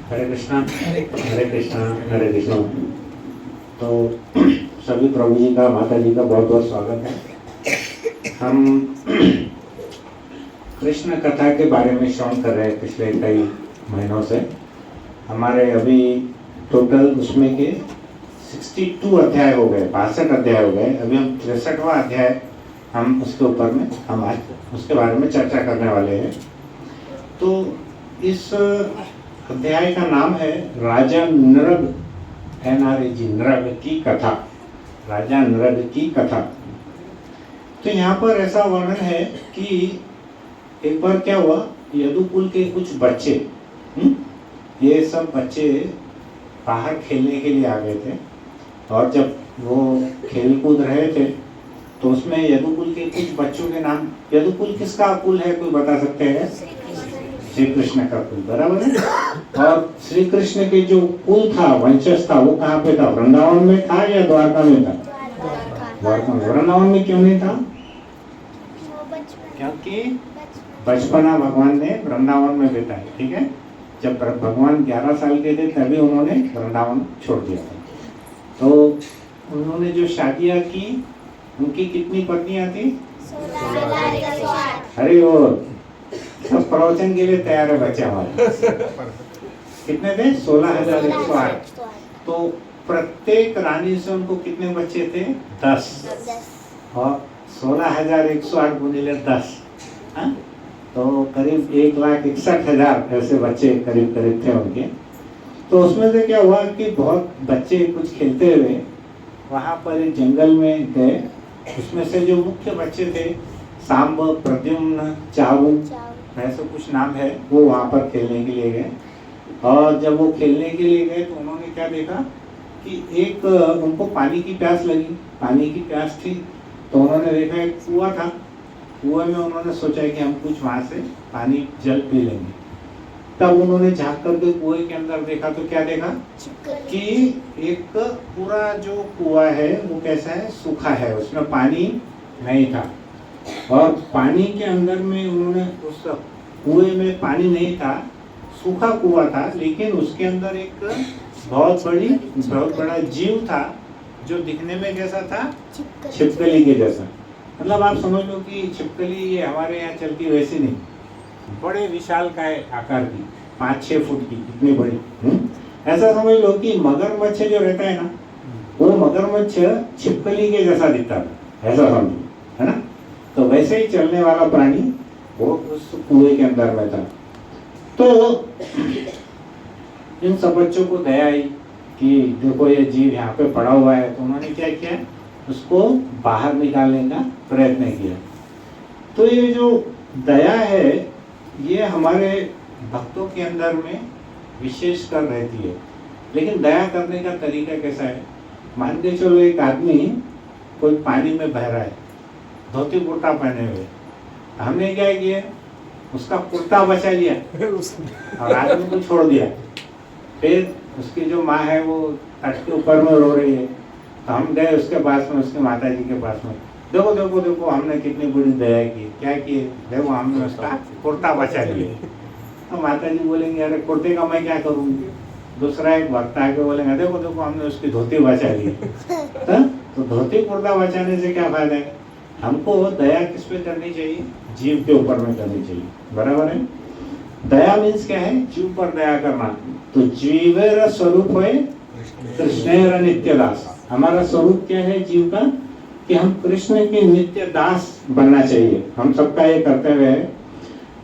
हरे कृष्णा हरे कृष्णा हरे कृष्णा। तो सभी प्रभु जी का, माता जी का बहुत बहुत स्वागत है। हम कृष्ण कथा के बारे में श्रवण कर रहे हैं पिछले कई महीनों से। हमारे अभी टोटल उसमें के 62 अध्याय हो गए, 62 अध्याय हो गए। अभी हम 63वां अध्याय हम उसके ऊपर में हम आज उसके बारे में चर्चा करने वाले हैं। तो इस अध्याय का नाम है राजा नृग, NRG, नृग की कथा, राजा नृग की कथा। तो यहाँ पर ऐसा वर्णन है कि एक बार क्या हुआ, यदुकुल के कुछ बच्चे, ये सब बच्चे बाहर खेलने के लिए आ गए थे, और जब वो खेल कूद रहे थे तो उसमें यदुकुल के कुछ बच्चों के नाम, यदुकुल किसका कुल है कोई बता सकते हैं? श्री कृष्ण का कुल, बराबर है। और श्री कृष्ण के जो कुल था, वंशज था, वो कहाँ पे था? वृंदावन में था या द्वारका में था? द्वारका में। वृंदावन में क्यों नहीं था? क्योंकि बचपना भगवान ने वृंदावन में बिताया, ठीक है। जब भगवान 11 साल के थे तभी उन्होंने वृंदावन छोड़ दिया था। तो उन्होंने जो शादियां की, उनकी कितनी पत्नियां थी? 16,108। अरे वो सब प्रवचन के लिए तैयार है बच्चे हमारे। कितने थे? 16,108। तो प्रत्येक रानी से उनको कितने बच्चे थे? 10। और 16,108 गुणिले 10, तो करीब 1,61,000 ऐसे बच्चे करीब करीब थे उनके। तो उसमें से क्या हुआ कि बहुत बच्चे कुछ खेलते हुए वहाँ पर एक जंगल में गए। उसमें से जो मुख्य बच्चे थे, सांब, प्रद्युम्न, चाऊ, ऐसे कुछ नाम है, वो वहाँ पर खेलने के लिए गए। और जब वो खेलने के लिए गए तो उन्होंने क्या देखा कि एक उनको पानी की प्यास लगी, पानी की प्यास थी। तो उन्होंने देखा एक कुआं था, कुएं में उन्होंने सोचा कि हम कुछ वहाँ से पानी जल पी लेंगे। तब उन्होंने झाँक करके कुएं के अंदर देखा तो क्या देखा कि एक पूरा जो कुआं है वो कैसा है? सूखा है, उसमें पानी नहीं था। और पानी के अंदर में उन्होंने, उस कुएं में पानी नहीं था, सूखा कुआं था, लेकिन उसके अंदर एक बहुत बड़ा जीव था जो दिखने में कैसा था? छिपकली के जैसा। मतलब आप समझ लो कि छिपकली ये हमारे यहाँ चलती वैसी नहीं, बड़े विशाल का आकार की, 5-6 फुट की, इतनी बड़ी। ऐसा समझ लो कि मगरमच्छ जो रहता है ना, वो मगरमच्छ छिपकली के जैसा दिखता था, ऐसा समझो, है ना। तो वैसे ही चलने वाला प्राणी वो उस कुएं के अंदर में था। तो इन सब बच्चों को दया आई कि देखो ये जीव यहाँ पे पड़ा हुआ है। तो उन्होंने क्या किया, उसको बाहर निकालने का प्रयत्न किया। तो ये जो दया है, ये हमारे भक्तों के अंदर में विशेष कर रहती है। लेकिन दया करने का तरीका कैसा है? मान के चलो एक आदमी कोई पानी में बह रहा है, धोती कुर्ता पहने हुए, हमने क्या किया, उसका कुर्ता बचा लिया और आदमी को छोड़ दिया। फिर उसकी जो माँ है वो तट के ऊपर में रो रही है, तो हम गए उसके पास में, उसके माता जी के पास में, देखो देखो देखो हमने कितनी बड़ी दया की। क्या की? देखो हमने उसका कुर्ता बचा लिया। तो माता जी बोलेंगे अरे कुर्ते का मैं क्या करूँगी? दूसरा एक भक्त आके बोलेंगे देखो देखो हमने उसकी धोती बचा ली। तो धोती कुर्ता बचाने से क्या फायदा है? हमको दया किस पे करनी चाहिए? जीव के ऊपर में करनी चाहिए, बराबर है। दया मीन्स क्या है? जीव पर दया करना। तो जीवेर स्वरूप है कृष्णेर नित्य दास। हमारा स्वरूप क्या है जीव का? कि हम कृष्ण के नित्य दास बनना चाहिए। हम सबका ये कर्तव्य है।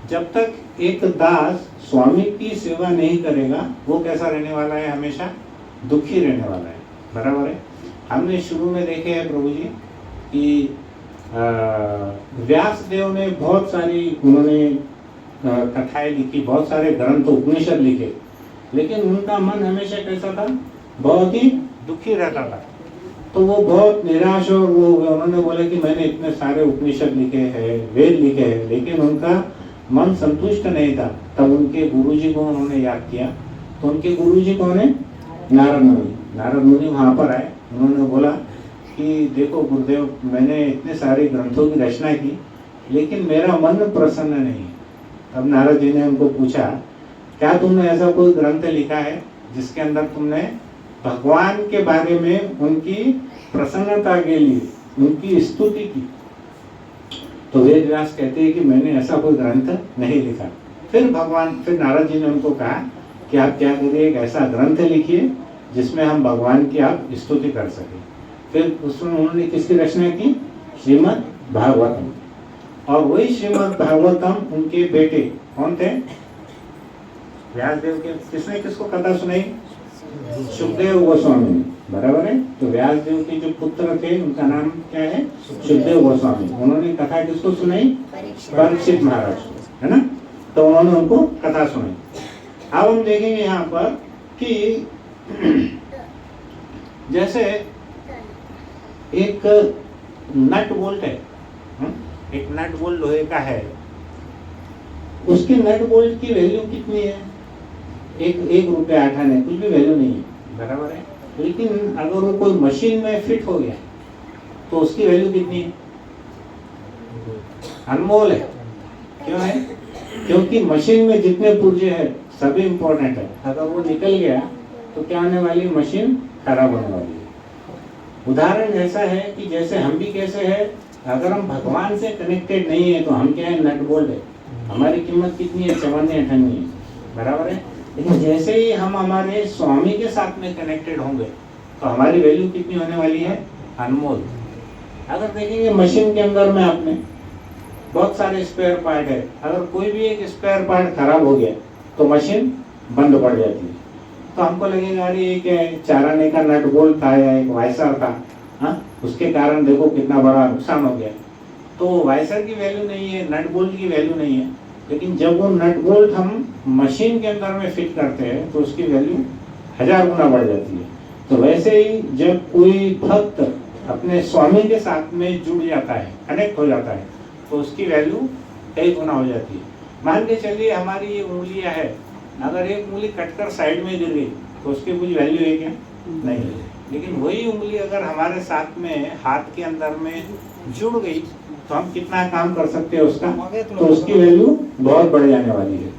जब तक एक दास स्वामी की सेवा नहीं करेगा, वो कैसा रहने वाला है? हमेशा दुखी रहने वाला है, बराबर है। हमने शुरू में देखे हैं प्रभु जी कि व्यास देव ने बहुत सारी, उन्होंने कथाएं लिखी, बहुत सारे ग्रंथ उपनिषद लिखे, लेकिन उनका मन हमेशा कैसा था? बहुत ही दुखी रहता था। तो वो बहुत निराश, और वो उन्होंने बोला कि मैंने इतने सारे उपनिषद लिखे हैं, वेद लिखे हैं, लेकिन उनका मन संतुष्ट नहीं था। तब उनके गुरुजी को उन्होंने याद किया। तो उनके गुरुजी कौन है? नारद मुनि। नारद मुनि वहाँ पर आए, उन्होंने बोला कि देखो गुरुदेव, मैंने इतने सारे ग्रंथों की रचना की, लेकिन मेरा मन प्रसन्न नहीं है। अब नारद जी ने उनको पूछा क्या तुमने ऐसा कोई ग्रंथ लिखा है जिसके अंदर तुमने भगवान के बारे में उनकी प्रसन्नता के लिए उनकी स्तुति की? तो वेद व्यास कहते हैं कि मैंने ऐसा कोई ग्रंथ नहीं लिखा। फिर नारद जी ने उनको कहा कि आप क्या करिए, एक ऐसा ग्रंथ लिखिए जिसमें हम भगवान की आप स्तुति कर सके। फिर उसमें उन्होंने किसकी रचना की? श्रीमद् भागवतम। और वही श्रीमद् भागवतम उनके बेटे कौन थे? व्यासदेव के। किसने किसको कथा सुनाई? सुखदेव गोस्वामी। बराबर है। तो व्यासदेव के जो पुत्र थे उनका नाम क्या है? सुखदेव गोस्वामी। उन्होंने कथा किसको सुनाई? परीक्षित महाराज को, है ना। तो उन्होंने उनको कथा सुनाई। अब हम देखेंगे यहाँ पर कि जैसे एक नट बोल्ट है, एक नट बोल्ट लोहे का है, उसकी नट बोल्ट की वैल्यू कितनी है? एक रुपया 8 आने, कुछ भी वैल्यू नहीं है, बराबर है। लेकिन अगर वो कोई मशीन में फिट हो गया तो उसकी वैल्यू कितनी है? अनमोल है। क्यों है? क्योंकि मशीन में जितने पुर्जे हैं सभी इंपॉर्टेंट है। अगर वो निकल गया तो क्या होने वाली? मशीन खराब होने वाली है। उदाहरण ऐसा है कि जैसे हम भी कैसे है, अगर हम भगवान से कनेक्टेड नहीं है तो हम क्या है? नट बोल्ट है। हमारी कीमत कितनी है? 54-58 है, बराबर है। लेकिन जैसे ही हम हमारे स्वामी के साथ में कनेक्टेड होंगे तो हमारी वैल्यू कितनी होने वाली है? अनमोल। अगर देखेंगे मशीन के अंदर में आपने बहुत सारे स्पेयर पार्ट है, अगर कोई भी एक स्पेयर पार्ट खराब हो गया तो मशीन बंद पड़ जाती है। तो हमको लगेगा अरे ये क्या है? 4 आने का नट बोल्ट था या एक वाइसर था, हाँ, उसके कारण देखो कितना बड़ा नुकसान हो गया। तो वाइसर की वैल्यू नहीं है, नट बोल्ट की वैल्यू नहीं है। लेकिन जब वो नट बोल्ट हम मशीन के अंदर में फिट करते हैं तो उसकी वैल्यू 1000 गुना बढ़ जाती है। तो वैसे ही जब कोई भक्त अपने स्वामी के साथ में जुड़ जाता है, कनेक्ट हो जाता है, तो उसकी वैल्यू कई गुना हो जाती है। मान के चलिए हमारी ये उंगलियां है, अगर एक उंगली कटकर साइड में गिर गई तो उसकी कुछ वैल्यू है क्या? नहीं है। लेकिन वही उंगली अगर हमारे साथ में हाथ के अंदर में जुड़ गई तो हम कितना काम कर सकते हैं उसका, तो उसकी वैल्यू बहुत बढ़ जाने वाली है।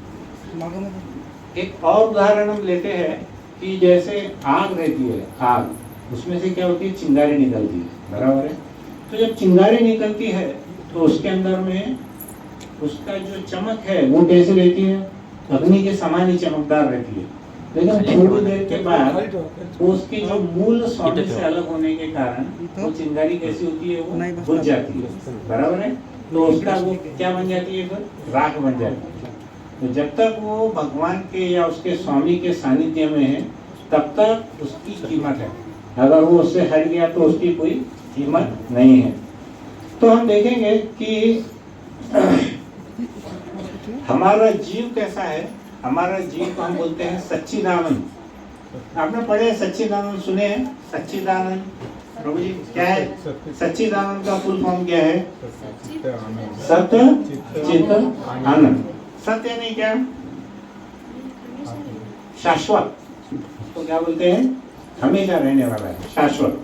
एक और उदाहरण हम लेते हैं कि जैसे आग रहती है, आग, उसमें से क्या होती है? चिंगारी निकलती है, बराबर है। तो जब चिंगारी निकलती है तो उसके अंदर में उसका जो चमक है वो कैसे रहती है? अग्नि के समान ही चमकदार रहती है। लेकिन थोड़ी देर के बाद उसकी जो मूल स्वामी से अलग होने के कारण वो चिंगारी कैसी होती है? वो बुझ जाती है, बराबर है। तो उसका वो क्या बन जाती है? फिर राख बन जाती है। तो जब तक वो भगवान के या उसके स्वामी के सानिध्य में है तब तक उसकी कीमत है। अगर वो उससे हट गया तो उसकी कोई कीमत नहीं है। तो हम देखेंगे कि हमारा जीव कैसा है। हमारा जीव को हम बोलते हैं सच्चिदानंद। आपने पढ़े सच्चिदानंद, सुने हैं? सच्चिदानंद प्रभु जी क्या है? सच्चिदानंद का फुल फॉर्म क्या है? सत्य चित आनंद। सत्य यानी क्या? शाश्वत। तो क्या बोलते हैं? हमेशा रहने वाला है, शाश्वत।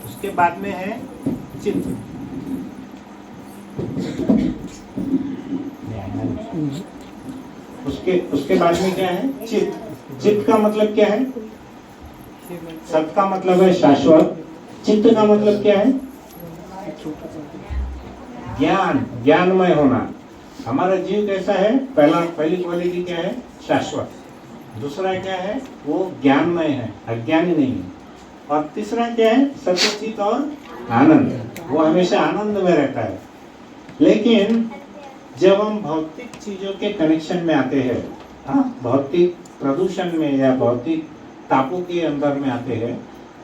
उसके बाद में है चित्त। उसके बाद में क्या है? चित्त। चित्त का मतलब क्या है? सत का मतलब है शाश्वत। चित्त का मतलब क्या है? ज्ञान, ज्ञानमय होना। हमारा जीव कैसा है? पहली क्वालिटी क्या है? शाश्वत। दूसरा क्या है? वो ज्ञानमय है, अज्ञानी नहीं है। और तीसरा क्या है? सत्यचित और आनंद, वो हमेशा आनंद में रहता है। लेकिन जब हम भौतिक चीजों के कनेक्शन में आते हैं, भौतिक प्रदूषण में या भौतिक तापों के अंदर में आते हैं,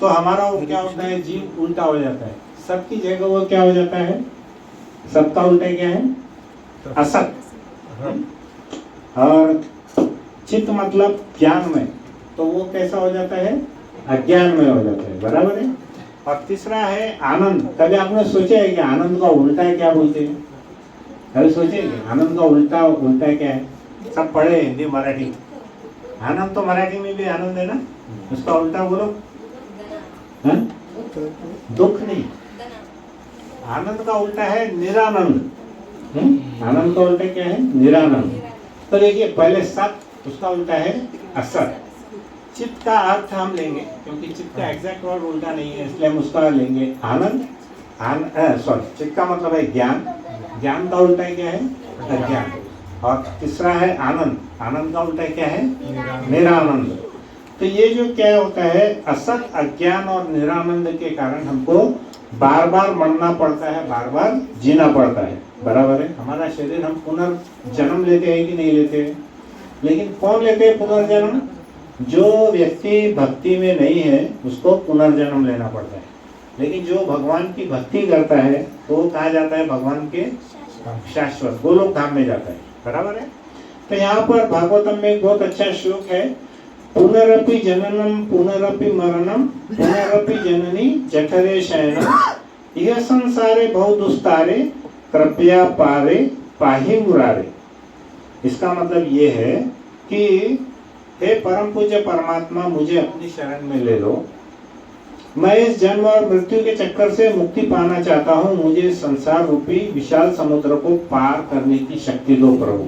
तो हमारा वो क्या होता है? जीव उल्टा हो जाता है। सबकी जगह वो क्या हो जाता है? सबका उल्टा क्या है? असत। और चित्त मतलब ज्ञान में, तो वो कैसा हो जाता है? अज्ञान में हो जाता है, बराबर है। और तीसरा है आनंद। कभी आपने सोचा है कि आनंद का उल्टा क्या बोलते हैं? कभी सोचे आनंद का उल्टा क्या है? सब पढ़े हिंदी मराठी। आनंद तो मराठी में भी आनंद है ना, उसका उल्टा बोलो। दुख नहीं। आनंद का उल्टा है निरानंद। आनंद का उल्टा क्या है? निरानंद। तो देखिए पहले सत, उसका उल्टा है असत। चित्त का अर्थ हम लेंगे, क्योंकि चित्त का एग्जैक्ट वर्ड उल्टा नहीं है, इसलिए हम उसका लेंगे आनंद। सॉरी, चित्त का मतलब है ज्ञान, ज्ञान का उल्टा क्या है? अज्ञान। और तीसरा है आनंद, आनंद का उल्टा क्या है? निरानंद। तो ये जो क्या होता है, असत, अज्ञान और निरानंद के कारण हमको बार बार मरना पड़ता है, बार बार जीना पड़ता है। बराबर है? हमारा शरीर हम पुनर्जन्म लेते हैं कि नहीं लेते हैं? लेकिन कौन लेते हैं पुनर्जन्म? जो व्यक्ति भक्ति में नहीं है उसको पुनर्जन्म लेना पड़ता है। लेकिन जो भगवान की भक्ति करता है तो वो कहाँ जाता है? भगवान के शाश्वत गोलोक धाम में जाता है। बराबर है? तो यहाँ पर भागवतम में एक बहुत अच्छा श्लोक है, पुनरपि जननम पुनरपि मरणम पुनरपि जननी जठरे शयनम यह संसारे बहु दुस्तारे कृपया पारे पाहि मुरारे। इसका मतलब ये है कि हे परम पूज्य परमात्मा, मुझे अपनी शरण में ले लो। मैं इस जन्म और मृत्यु के चक्कर से मुक्ति पाना चाहता हूँ। मुझे संसार रूपी विशाल समुद्र को पार करने की शक्ति दो प्रभु।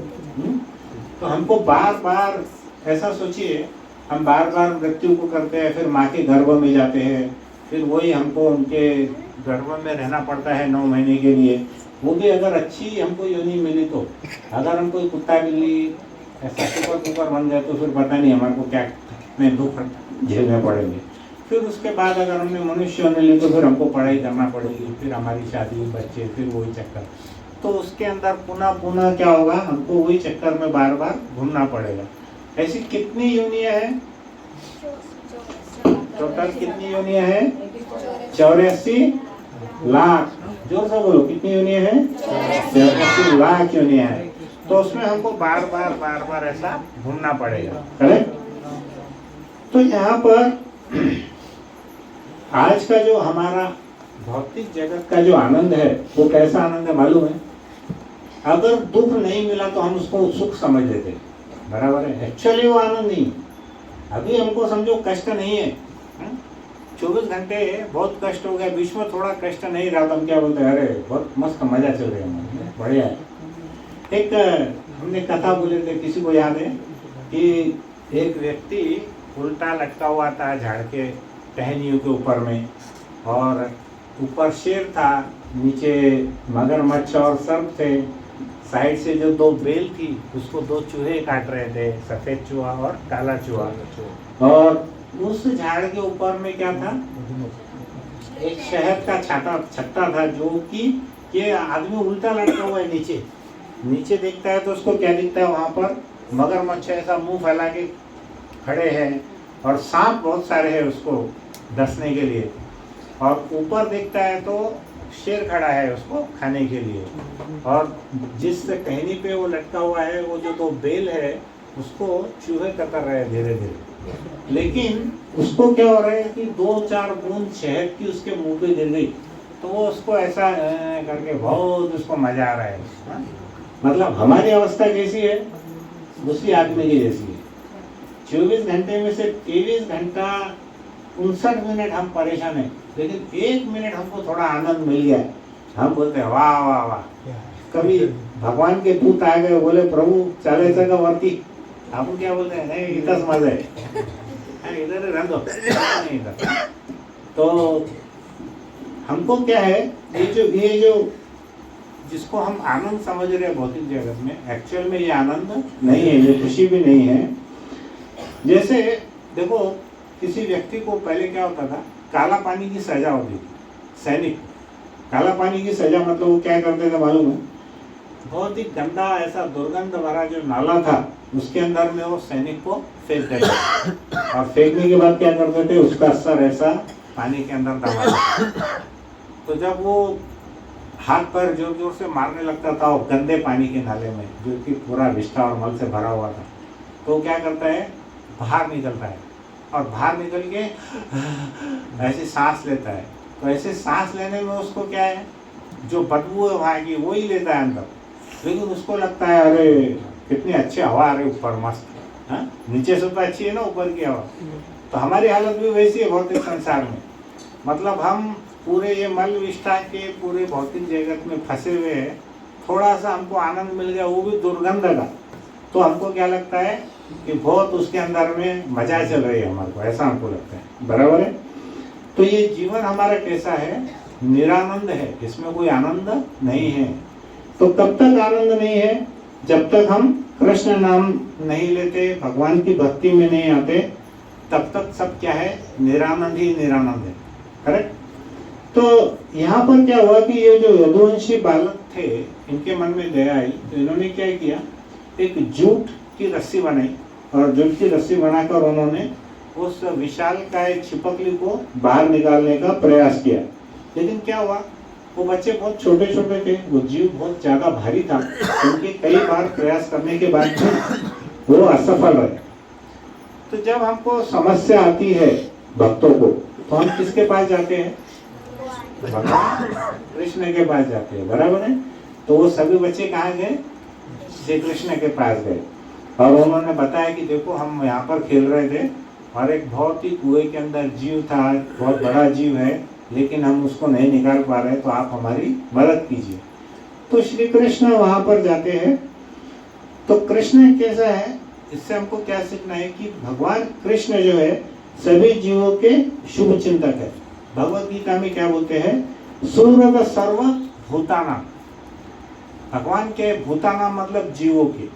तो हमको बार बार ऐसा सोचिए, हम बार बार मृत्यु को करते हैं, फिर माँ के गर्भ में जाते हैं, फिर वही हमको उनके गर्भ में रहना पड़ता है 9 महीने के लिए। वो भी अगर अच्छी हमको योनि मिली तो, अगर हम कोई कुत्ता बिल्ली ऐसा सुपर बन गए तो फिर पता नहीं हमारे को क्या कितने दुख झेलने पड़ेंगे। फिर उसके बाद अगर हमने मनुष्य होने ली तो फिर हमको पढ़ाई करना पड़ेगी, फिर हमारी शादी, बच्चे, फिर वही चक्कर। तो उसके अंदर पुनः पुनः क्या होगा, हमको वही चक्कर में बार बार घूमना पड़ेगा। ऐसी कितनी योनियां हैं? टोटल कितनी योनियां हैं? 84 लाख। जोर से बोलो, कितनी योनियां हैं? 84 लाख योनियां हैं। तो उसमें हमको बार बार ऐसा घूमना पड़ेगा। करेक्ट? तो यहाँ पर आज का जो हमारा भौतिक जगत का जो आनंद है वो कैसा आनंद है मालूम है? अगर दुख नहीं मिला तो हम उसको सुख समझ लेते हैं। बराबर है? एक्चुअली वो आनंद नहीं। अभी हमको समझो कष्ट नहीं है, 24 घंटे बहुत कष्ट हो गया, बीच में थोड़ा कष्ट नहीं रहा तो हम क्या बोलते हैं, अरे बहुत मस्त मजा चल रहा है, बढ़िया है। एक हमने कथा बोले थे, किसी को याद है कि एक व्यक्ति उल्टा लटका हुआ था झाड़ के टहनियों के ऊपर में, और ऊपर शेर था, नीचे मगरमच्छ और सर्प थे, साइड से जो 2 बेल थी उसको 2 चूहे काट रहे थे, सफेद चूहा और काला चूहा। और उस झाड़ के ऊपर में क्या था, एक शहद का छत्ता था, जो कि ये आदमी उल्टा लटका हुआ है, नीचे देखता है तो उसको क्या दिखता है, वहाँ पर मगरमच्छ ऐसा मुंह फैला के खड़े हैं और सांप बहुत सारे हैं उसको डसने के लिए, और ऊपर देखता है तो शेर खड़ा है उसको खाने के लिए, और जिस टहनी पे वो लटका हुआ है वो जो 2 बेल है उसको चूहे कतर रहे हैं धीरे धीरे। लेकिन उसको क्या हो रहा है कि 2-4 बूंद शहद की उसके मुंह पे गिर गई, तो वो उसको ऐसा करके बहुत उसको मजा आ रहा है। हा? मतलब हमारी अवस्था कैसी है, दूसरी आदमी की जैसी है। 24 घंटे में से 23 घंटा 59 मिनट हम परेशान हैं, लेकिन 1 मिनट हमको थोड़ा आनंद मिल गया, हम बोलते हैं वाह वाह वाह। कभी भगवान के दूत आ गए, बोले प्रभु चालायचं का वरती, आप क्या बोलते हैं, नहीं इतना मजा है, इधर रह दो, नहीं इधर। तो हमको क्या है, ये जो जिसको हम आनंद समझ रहे हैं भौतिक जगत में, एक्चुअल में ये आनंद नहीं है, ये खुशी भी नहीं है। जैसे देखो, किसी व्यक्ति को पहले क्या होता था, काला पानी की सजा होती थी। सैनिक काला पानी की सजा मतलब वो क्या करते थे मालूम है, बहुत ही गंदा ऐसा दुर्गंध भरा जो नाला था उसके अंदर में वो सैनिक को फेंक देते, और फेंकने के बाद क्या करते थे, उसका सर ऐसा पानी के अंदर दबा देते। तो जब वो हाथ पर जोर जोर से मारने लगता था वो गंदे पानी के नाले में, जो कि पूरा विष्ठा और मल से भरा हुआ था, तो क्या करता है, बाहर निकलता है, और बाहर निकल के ऐसे सांस लेता है। तो ऐसे सांस लेने में उसको क्या है, जो बदबू है वहाँ की वही लेता है अंदर, लेकिन उसको लगता है अरे कितनी अच्छी हवा आ रही ऊपर मस्त, हाँ नीचे से तो अच्छी है ना ऊपर की हवा। तो हमारी हालत भी वैसी है भौतिक संसार में, मतलब हम पूरे ये मल विष्ठा के पूरे भौतिक जगत में फंसे हुए हैं, थोड़ा सा हमको आनंद मिल गया, वो भी दुर्गंध का, तो हमको क्या लगता है कि बहुत उसके अंदर में मजा चल रही है हमारे को, ऐसा हमको लगता है। बराबर है। तो ये जीवन हमारा कैसा है? निरानंद है, इसमें कोई आनंद नहीं है। तो कब तक आनंद नहीं है? जब तक हम कृष्ण नाम नहीं लेते, भगवान की भक्ति में नहीं आते, तब तक सब क्या है? निरानंद ही निरानंद है। करेक्ट। तो यहाँ पर क्या हुआ कि ये जो यदुवंशी बालक थे, इनके मन में दया आई, तो इन्होंने क्या किया, एक जूट की रस्सी बनाई, और जूट की रस्सी बनाकर उन्होंने उस विशालकाय छिपकली को बाहर निकालने का प्रयास किया। लेकिन क्या हुआ, वो बच्चे बहुत छोटे छोटे थे, वो जीव बहुत ज्यादा भारी था, उनके कई बार प्रयास करने के बाद वो असफल रहे। तो जब हमको समस्या आती है भक्तों को, तो हम किसके पास जाते हैं? भगवान कृष्ण के पास जाते हैं। बराबर है। तो वो सभी बच्चे कहाँ गए? श्री कृष्ण के पास गए, और उन्होंने बताया कि देखो हम यहाँ पर खेल रहे थे, और एक बहुत ही कुएं के अंदर जीव था, बहुत बड़ा जीव है, लेकिन हम उसको नहीं निकाल पा रहे, तो आप हमारी मदद कीजिए। तो श्री कृष्ण वहां पर जाते हैं। तो कृष्ण कैसा है, इससे हमको क्या सीखना है कि भगवान कृष्ण जो है सभी जीवों के शुभ चिंतक है। भगवत गीता में क्या बोलते हैं? सुहृद सर्व भूतानाम। भगवान के भूतानाम मतलब जीवों के,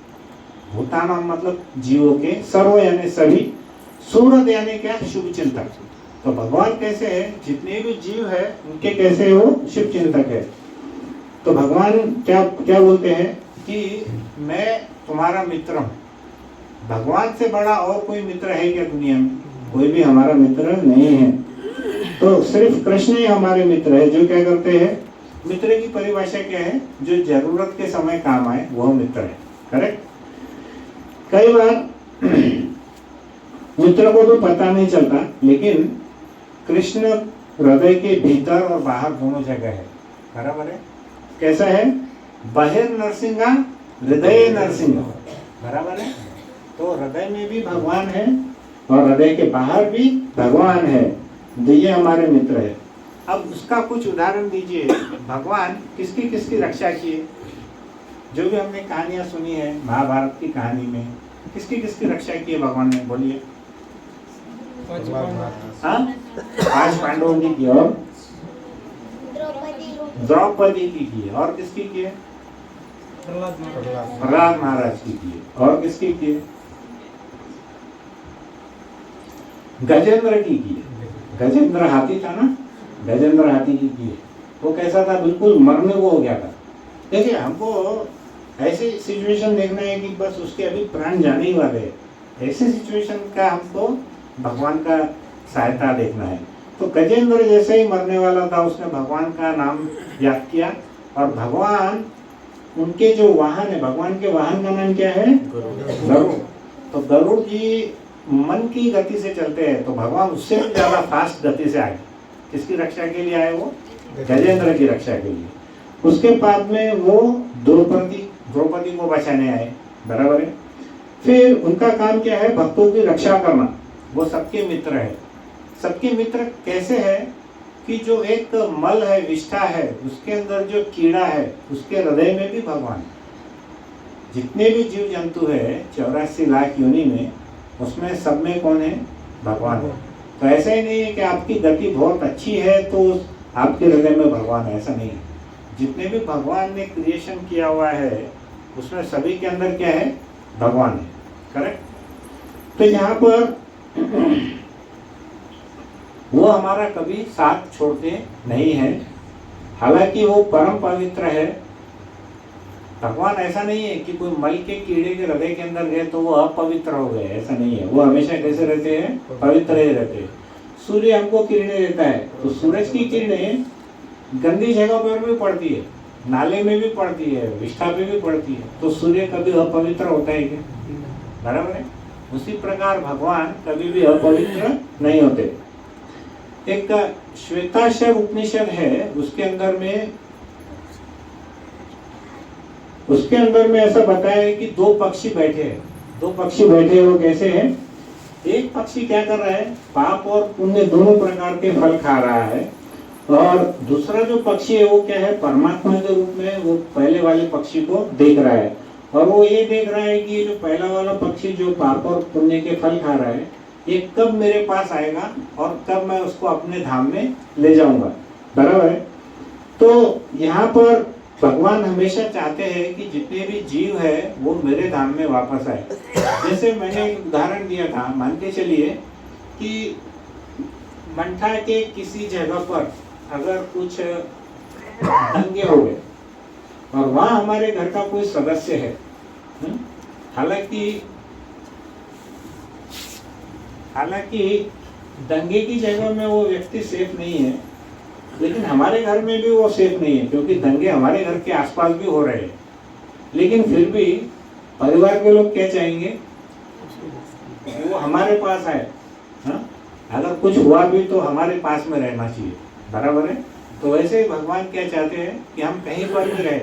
भूतानाम मतलब जीवों के, सर्व यानी सभी, सुहृद यानी क्या? शुभ चिंतक। तो भगवान कैसे है? जितने भी जीव है उनके कैसे हो? शुभ चिंतक है। तो भगवान क्या क्या बोलते हैं कि मैं तुम्हारा मित्र हूँ। भगवान से बड़ा और कोई मित्र है क्या दुनिया में? कोई भी हमारा मित्र नहीं है। तो सिर्फ कृष्ण ही हमारे मित्र है, जो क्या करते हैं? मित्र की परिभाषा क्या है? जो जरूरत के समय काम आए, वह मित्र है। करेक्ट। कई बार मित्र को तो पता नहीं चलता, लेकिन कृष्ण हृदय के भीतर और बाहर दोनों जगह है। बराबर है। कैसा है? बाहिर नरसिंहा हृदय नरसिंह। बराबर है। तो हृदय में भी भगवान है और हृदय के बाहर भी भगवान है। तो ये हमारे मित्र है। अब उसका कुछ उदाहरण दीजिए। भगवान किसकी किसकी रक्षा किए? जो भी हमने कहानियां सुनी है महाभारत की कहानी में, किसकी किसकी रक्षा की है भगवान ने? बोलिए। हाँ, 5 पांडवों की की, और द्रौपदी की है, और किसकी की है? प्रहलाद महाराज की है, और किसकी की है? गजेंद्र की है। गजेंद्र हाथी था ना, गजेंद्र हाथी की है। वो कैसा था? बिल्कुल मरने को हो गया था। देखिए, हमको ऐसी सिचुएशन देखना है कि बस उसके अभी प्राण जाने ही वाले हैं। ऐसी सिचुएशन का हमको भगवान का सहायता देखना है। तो गजेंद्र जैसे ही मरने वाला था, उसने भगवान का नाम याद किया, और भगवान उनके जो वाहन है, भगवान के वाहन का नाम क्या है? गरुड़। तो गरुड़ जी मन की गति से चलते हैं, तो भगवान उससे भी ज्यादा फास्ट गति से आए। किसकी रक्षा के लिए आए? वो गजेंद्र की रक्षा के लिए। उसके बाद में वो द्रौपदी को बचाने आए। बराबर है। फिर उनका काम क्या है? भक्तों की रक्षा करना। वो सबके मित्र है। सबके मित्र कैसे है कि जो एक मल है, विष्ठा है, उसके अंदर जो कीड़ा है, उसके हृदय में भी भगवान है। जितने भी जीव जंतु है 84 लाख योनि में, उसमें सब में कौन है? भगवान है। तो ऐसा ही नहीं है कि आपकी गति बहुत अच्छी है तो आपके हृदय में भगवान है, ऐसा नहीं है। जितने भी भगवान ने क्रिएशन किया हुआ है, उसमें सभी के अंदर क्या है? भगवान है। करेक्ट। तो यहाँ पर वो हमारा कभी साथ छोड़ते नहीं है, हालांकि वो परम पवित्र है। भगवान ऐसा नहीं है कि कोई मल के कीड़े के हृदय के अंदर गए तो वो अपवित्र हो गए, ऐसा नहीं है। वो हमेशा कैसे रहते हैं? पवित्र ही रहते हैं। सूर्य हमको किरणें देता है, तो सूरज की किरणें गंदी जगह पर भी पड़ती है, नाले में भी पड़ती है, विष्ठा पे भी पड़ती है, तो सूर्य कभी अपवित्र होता है क्या? बराबर है। उसी प्रकार भगवान कभी भी अपवित्र नहीं होते। एक श्वेताक्षर उपनिषद है, उसके अंदर में ऐसा बताया है कि 2 पक्षी बैठे हैं। 2 पक्षी बैठे हैं, वो कैसे हैं? एक पक्षी क्या कर रहा है? पाप और पुण्य दोनों प्रकार के फल खा रहा है, और दूसरा जो पक्षी है वो क्या है, परमात्मा के रूप में वो पहले वाले पक्षी को देख रहा है, और वो ये देख रहा है कि ये जो पहला वाला पक्षी जो पाप और पुण्य के फल खा रहा है, ये कब मेरे पास आएगा और कब मैं उसको अपने धाम में ले जाऊंगा। बराबर है। तो यहाँ पर भगवान हमेशा चाहते हैं कि जितने भी जीव है वो मेरे धाम में वापस आए। जैसे मैंने एक उदाहरण दिया था, मान के चलिए कि मंठा के किसी जगह पर अगर कुछ दंगे हो गए और वहाँ हमारे घर का कोई सदस्य है, हालांकि दंगे की जगह में वो व्यक्ति सेफ नहीं है, लेकिन हमारे घर में भी वो सेफ नहीं है, क्योंकि दंगे हमारे घर के आसपास भी हो रहे हैं। लेकिन फिर भी परिवार के लोग क्या चाहेंगे, वो हमारे पास आए। अगर कुछ हुआ भी तो हमारे पास में रहना चाहिए। बराबर है। तो वैसे ही भगवान क्या चाहते हैं कि हम कहीं पर भी रहे,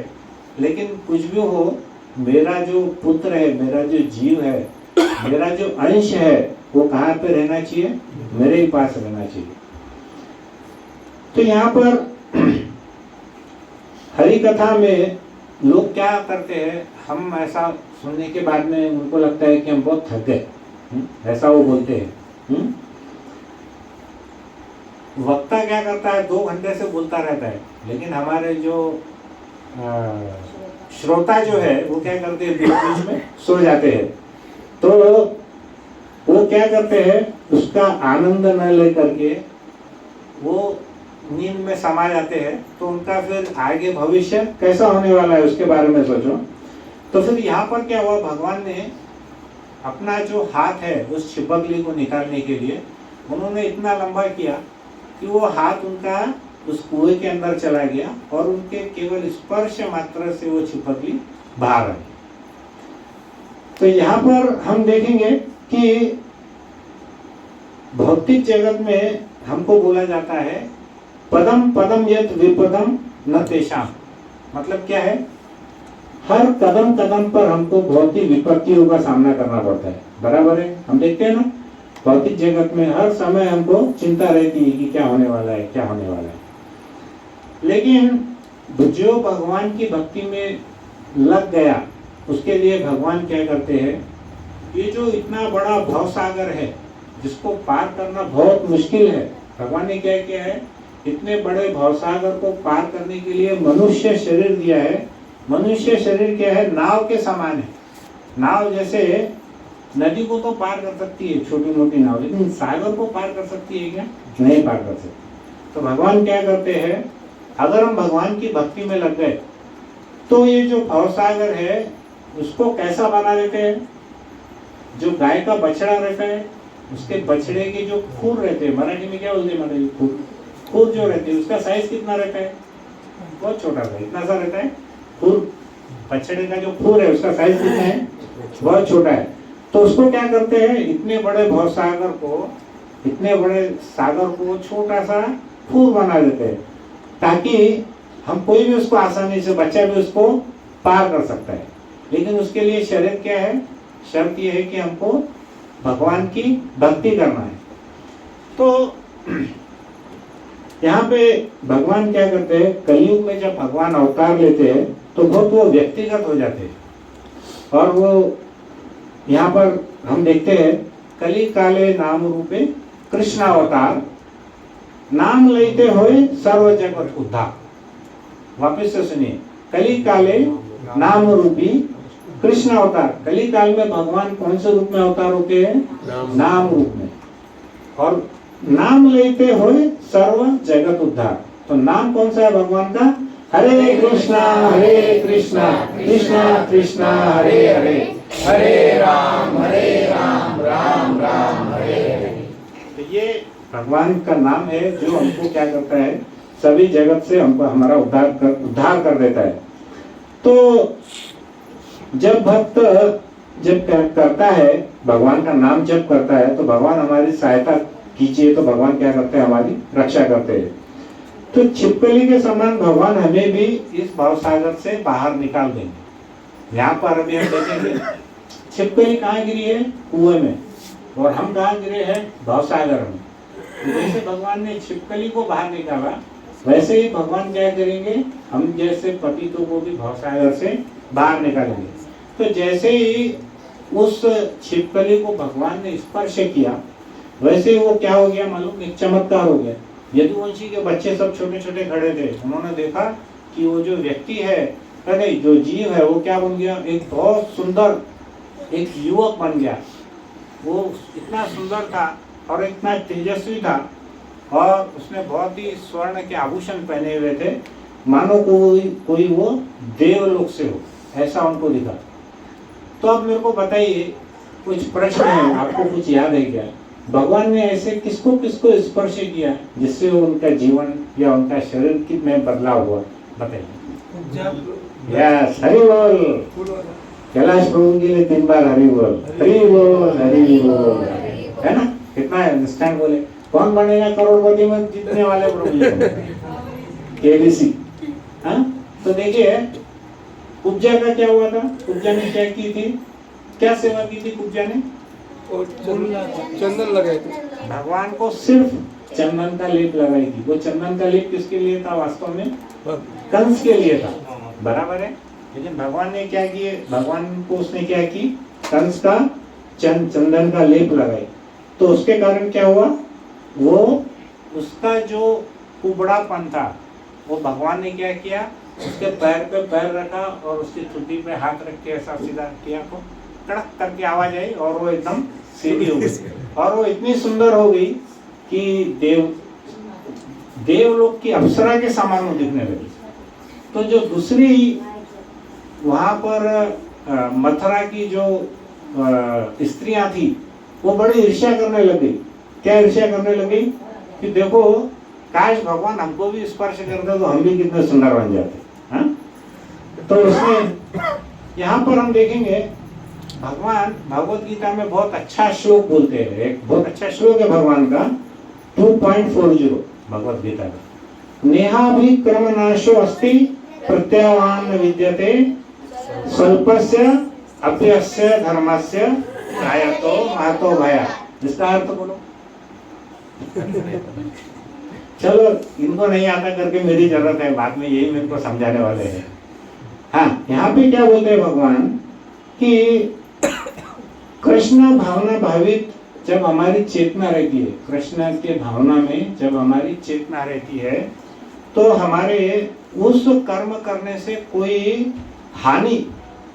लेकिन कुछ भी हो, मेरा जो पुत्र है, मेरा जो जीव है, मेरा जो अंश है, वो कहाँ पे रहना चाहिए, मेरे ही पास रहना चाहिए। तो यहाँ पर हरि कथा में लोग क्या करते हैं, हम ऐसा सुनने के बाद में उनको लगता है कि हम बहुत थक गए, ऐसा वो बोलते हैं। वक्ता क्या करता है, 2 घंटे से बोलता रहता है, लेकिन हमारे जो श्रोता जो है वो क्या करते हैं, बीच बीच में सो जाते हैं। तो वो क्या करते हैं, उसका आनंद न लेकर के वो नींद में समा जाते हैं। तो उनका फिर आगे भविष्य कैसा होने वाला है उसके बारे में सोचो। तो फिर यहाँ पर क्या हुआ, भगवान ने अपना जो हाथ है उस छिपकली को निकालने के लिए उन्होंने इतना लंबा किया कि वो हाथ उनका उस कुएं के अंदर चला गया और उनके केवल स्पर्श मात्र से वो छिपकली बाहर आई। तो यहाँ पर हम देखेंगे कि भौतिक जगत में हमको बोला जाता है पदम पदम यत् विपदम न तेषाम। मतलब क्या है, हर कदम कदम पर हमको बहुत ही विपत्तियों का सामना करना पड़ता है। बराबर है। हम देखते हैं ना, भौतिक जगत में हर समय हमको चिंता रहती है कि क्या होने वाला है, क्या होने वाला है। लेकिन जो भगवान की भक्ति में लग गया, उसके लिए भगवान क्या करते हैं, ये जो इतना बड़ा भवसागर है जिसको पार करना बहुत मुश्किल है, भगवान ने क्या किया है, इतने बड़े भवसागर को पार करने के लिए मनुष्य शरीर दिया है। मनुष्य शरीर क्या है, नाव के समान है। नाव जैसे नदी को तो पार कर सकती है, छोटी मोटी नाव, लेकिन सागर को पार कर सकती है क्या, नहीं पार कर सकती। तो भगवान क्या करते हैं, अगर हम भगवान की भक्ति में लग गए तो ये जो भवसागर है उसको कैसा बना देते हैं। जो गाय का बछड़ा रहता है, उसके बछड़े के जो खुर रहते हैं, मराठी में क्या बोलते हैं, मराठी खुर जो रहते हैं, उसका साइज कितना रहता है, बहुत छोटा सा, इतना सा रहता है खुर। बछड़े का जो खुर है उसका साइज कितना है, बहुत छोटा है। तो उसको क्या करते हैं, इतने बड़े भवसागर को, इतने बड़े सागर को छोटा सा खुर बना देते हैं, ताकि हम कोई भी उसको आसानी से, बच्चा भी उसको पार कर सकता है। लेकिन उसके लिए शर्त क्या है, शर्त यह है कि हमको भगवान की भक्ति करना है। तो यहाँ पे भगवान क्या करते हैं, कलयुग में जब भगवान अवतार लेते हैं तो बहुत वो व्यक्तिगत हो जाते हैं। और वो यहाँ पर हम देखते हैं, कली काले नाम रूपे कृष्ण अवतार, नाम लेते हुए सर्व जगत उद्धार। वापिस से सुनिए, कली काले नाम रूपी कृष्ण अवतार। कली काल में भगवान कौन से रूप में अवतार होते हैं, नाम रूप में। और नाम लेते हुए सर्व जगत उद्धार। तो नाम कौन सा है भगवान का, हरे कृष्णा कृष्णा कृष्णा हरे हरे, हरे राम राम राम हरे हरे। तो ये भगवान का नाम है जो हमको क्या करता है, सभी जगत से हमको हमारा उद्धार कर देता है। तो जब भक्त जब करता है, भगवान का नाम जब करता है, तो भगवान हमारी सहायता कीजिए, तो भगवान क्या करते हैं, हमारी रक्षा करते हैं। तो छिपकली के समान भगवान हमें भी इस भवसागर से बाहर निकाल देंगे। यहाँ पर अभी हम देखेंगे, छिपकली कहाँ गिरी है, कुएं में, और हम कहाँ गिरे हैं, भवसागर में। तो जैसे भगवान ने छिपकली को बाहर निकाला, वैसे ही भगवान क्या करेंगे, हम जैसे पतितों को भी भवसागर से बाहर निकालेंगे। तो जैसे ही उस छिपकली को भगवान ने स्पर्श किया, वैसे ही वो क्या हो गया मालूम, एक चमत्कार हो गया। यदुवंशी के बच्चे सब छोटे छोटे खड़े थे, उन्होंने देखा कि वो जो व्यक्ति है, अरे जो जीव है, वो क्या बन गया, एक बहुत सुंदर एक युवक बन गया। वो इतना सुंदर था और इतना तेजस्वी था, और उसने बहुत ही स्वर्ण के आभूषण पहने हुए थे, मानो कोई वो देवलोक से हो, ऐसा उनको दिखा। तो अब मेरे को बताइए, कुछ प्रश्न है, आपको कुछ याद है क्या, भगवान ने ऐसे किसको किसको स्पर्श किया जिससे उनका जीवन या उनका शरीर में बदलाव हुआ, बताइए। यस, हरि बोल। कैलाश प्रभु के लिए 3 बार हरि बोल, हरि बोल, हरि बोल, है ना। कितना अंडरस्टैंड बोले, कौन बनेगा करोड़पति में जीतने वाले प्रभु जी, केबीसी। हाँ, तो देखिए कुब्जा का क्या हुआ था, कुब्जा ने क्या की थी, क्या सेवा की थी कुब्जा ने, चंदन लगाए थे भगवान को, सिर्फ चंदन का लेप लगाई थी। वो चंदन का लेप किसके लिए था, वास्तव में कंस के लिए था, बराबर है। लेकिन भगवान ने क्या किए, भगवान को उसने क्या की, कंस का चंदन का लेप लगाई। तो उसके कारण क्या हुआ, वो उसका जो कुबड़ापन था, वो भगवान ने क्या किया, उसके पैर पे पैर रखा और उसकी चुटी पे हाथ रख के ऐसा सीधा किया, तो कड़क करके आवाज आई और वो एकदम सीधी हो गई, और वो इतनी सुंदर हो गई कि देवलोक की अप्सरा के समान वो दिखने लगी। तो जो दूसरी वहां पर मथुरा की जो स्त्रियां थी, वो बड़ी ईर्ष्या करने लगी। क्या ईर्ष्या करने लगी कि देखो, काश भगवान हमको भी स्पर्श करते तो हम भी कितने सुंदर बन जाते। हाँ? तो उसमें यहाँ पर हम देखेंगे, भगवान भगवत गीता में बहुत अच्छा श्लोक बोलते हैं। एक बहुत अच्छा श्लोक है भगवान का, 2.40 भगवत गीता का, नेहाभिक्रमनाशो अस्ति प्रत्यवान विद्यते स्वल्पस्य अप्यस्य धर्मस्य त्रायतो महतो भया। इसका अर्थ बोलो। चलो, इनको नहीं आता करके मेरी जरूरत है, बाद में यही मेरे को समझाने वाले हैं। हाँ, यहाँ पे क्या बोलते हैं भगवान कि कृष्ण भावना भावित जब हमारी चेतना रहती है, कृष्ण के भावना में जब हमारी चेतना रहती है, तो हमारे उस कर्म करने से कोई हानि